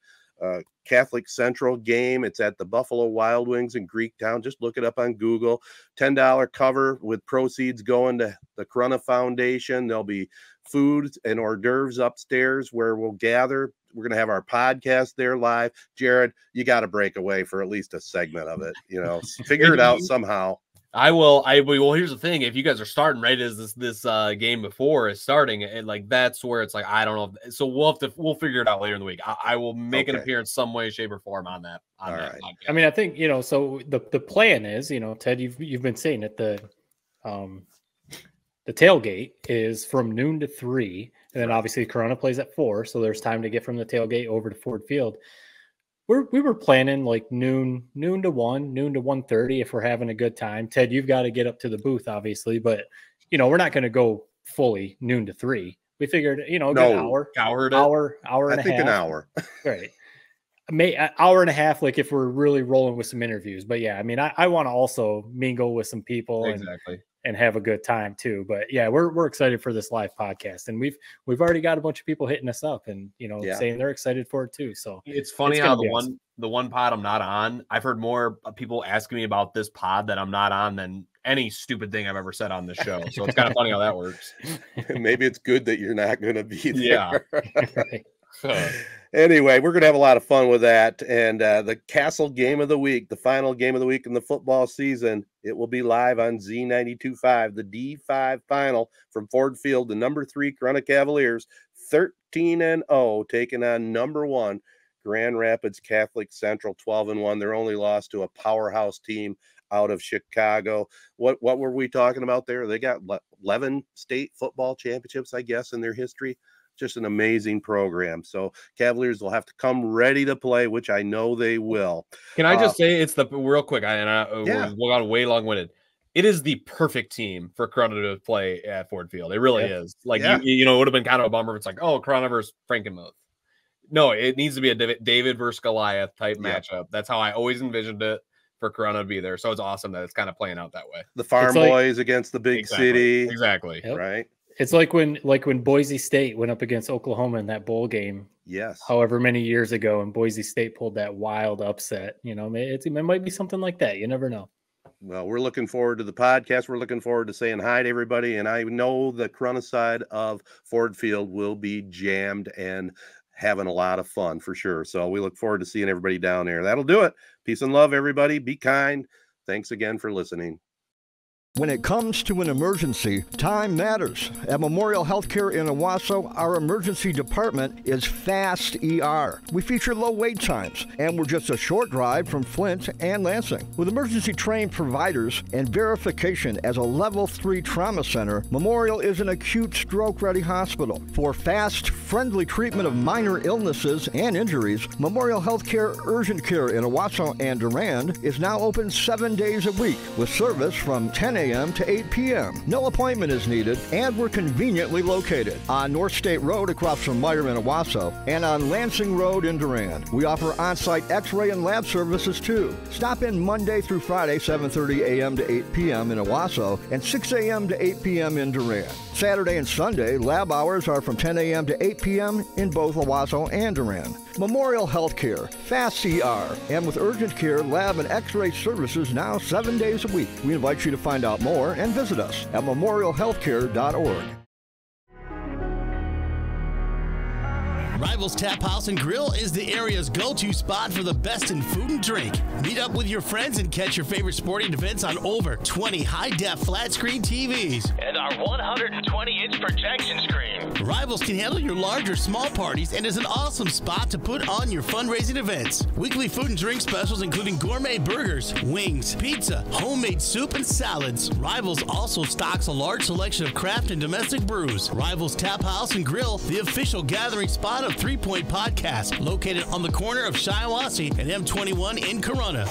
S1: Catholic Central game. It's at the Buffalo Wild Wings in Greektown. Just look it up on Google. $10 cover with proceeds going to the Corunna Foundation. There'll be food and hors d'oeuvres upstairs where we'll gather. We're going to have our podcast there live. Jared, you got to break away for at least a segment of it. Figure it out somehow.
S2: I will. Well, here's the thing: if you guys are starting right as this game before is starting, and that's where it's like I don't know. So we'll figure it out later in the week. I will make an appearance some way, shape, or form on that. All right.
S3: I mean, I think So the plan is, Ted, you've been saying that the tailgate is from noon to 3, and then obviously Corunna plays at 4, so there's time to get from the tailgate over to Ford Field. We were planning like noon to 1, noon to 1:30 if we're having a good time. Ted, you've got to get up to the booth, obviously, but we're not going to go fully noon to 3. We figured, an hour and a half.
S1: An hour.
S3: Right. An hour and a half, like if we're really rolling with some interviews. But yeah, I mean, I want to also mingle with some people and have a good time too. But yeah, we're excited for this live podcast, and we've already got a bunch of people hitting us up and saying they're excited for it too. So
S2: it's funny how the one pod I'm not on, I've heard more people asking me about this pod that I'm not on than any stupid thing I've ever said on this show. So it's kind of funny how that works.
S1: Maybe it's good that you're not going to be there.
S2: Yeah.
S1: Anyway, we're going to have a lot of fun with that. And the Castle Game of the Week, the final game of the week in the football season, it will be live on Z92.5, the D5 final from Ford Field. The number 3 Corunna Cavaliers, 13-0, taking on number 1 Grand Rapids Catholic Central, 12-1. Their only loss to a powerhouse team out of Chicago. What were we talking about there? They got 11 state football championships, I guess, in their history. Just an amazing program. So Cavaliers will have to come ready to play, which I know they will.
S2: Can I just say it's the real quick? We got way long-winded. It is the perfect team for Corunna to play at Ford Field. It really is. Like it would have been kind of a bummer if it's like, Corunna versus Frankenmuth. No, it needs to be a David versus Goliath type matchup. That's how I always envisioned it for Corunna to be there. So it's awesome that it's kind of playing out that way.
S1: The farm boys against the big city.
S2: Exactly.
S3: Yep.
S1: Right.
S3: It's like when Boise State went up against Oklahoma in that bowl game.
S1: Yes.
S3: However many years ago, and Boise State pulled that wild upset. It might be something like that. You never know.
S1: Well, we're looking forward to the podcast. We're looking forward to saying hi to everybody. And I know the Corunna side of Ford Field will be jammed and having a lot of fun for sure. So we look forward to seeing everybody down there. That'll do it. Peace and love, everybody. Be kind. Thanks again for listening.
S6: When it comes to an emergency, time matters. At Memorial Healthcare in Owasso, our emergency department is Fast ER. We feature low wait times, and we're just a short drive from Flint and Lansing. With emergency trained providers and verification as a level 3 trauma center, Memorial is an acute stroke-ready hospital. For fast, friendly treatment of minor illnesses and injuries, Memorial Healthcare Urgent Care in Owasso and Durand is now open 7 days a week with service from 10 a.m. a.m. to 8 p.m. No appointment is needed, and we're conveniently located on North State Road across from Meyer in Owasso and on Lansing Road in Durand. We offer on-site x-ray and lab services too. Stop in Monday through Friday, 7:30 a.m. to 8 p.m. in Owasso and 6 a.m. to 8 p.m. in Durand. Saturday and Sunday, lab hours are from 10 a.m. to 8 p.m. in both Owasso and Durand. Memorial Healthcare, Fast ER, and with urgent care, lab, and x-ray services now 7 days a week. We invite you to find out more and visit us at memorialhealthcare.org.
S7: Rivals Taphouse and Grille is the area's go-to spot for the best in food and drink. Meet up with your friends and catch your favorite sporting events on over 20 high-def flat-screen TVs and our 120-inch projection screen. Rivals can handle your large or small parties and is an awesome spot to put on your fundraising events. Weekly food and drink specials including gourmet burgers, wings, pizza, homemade soup, and salads. Rivals also stocks a large selection of craft and domestic brews. Rivals Taphouse and Grille, the official gathering spot of 3 Point Podcast, located on the corner of Shiawassee and M21 in Corunna.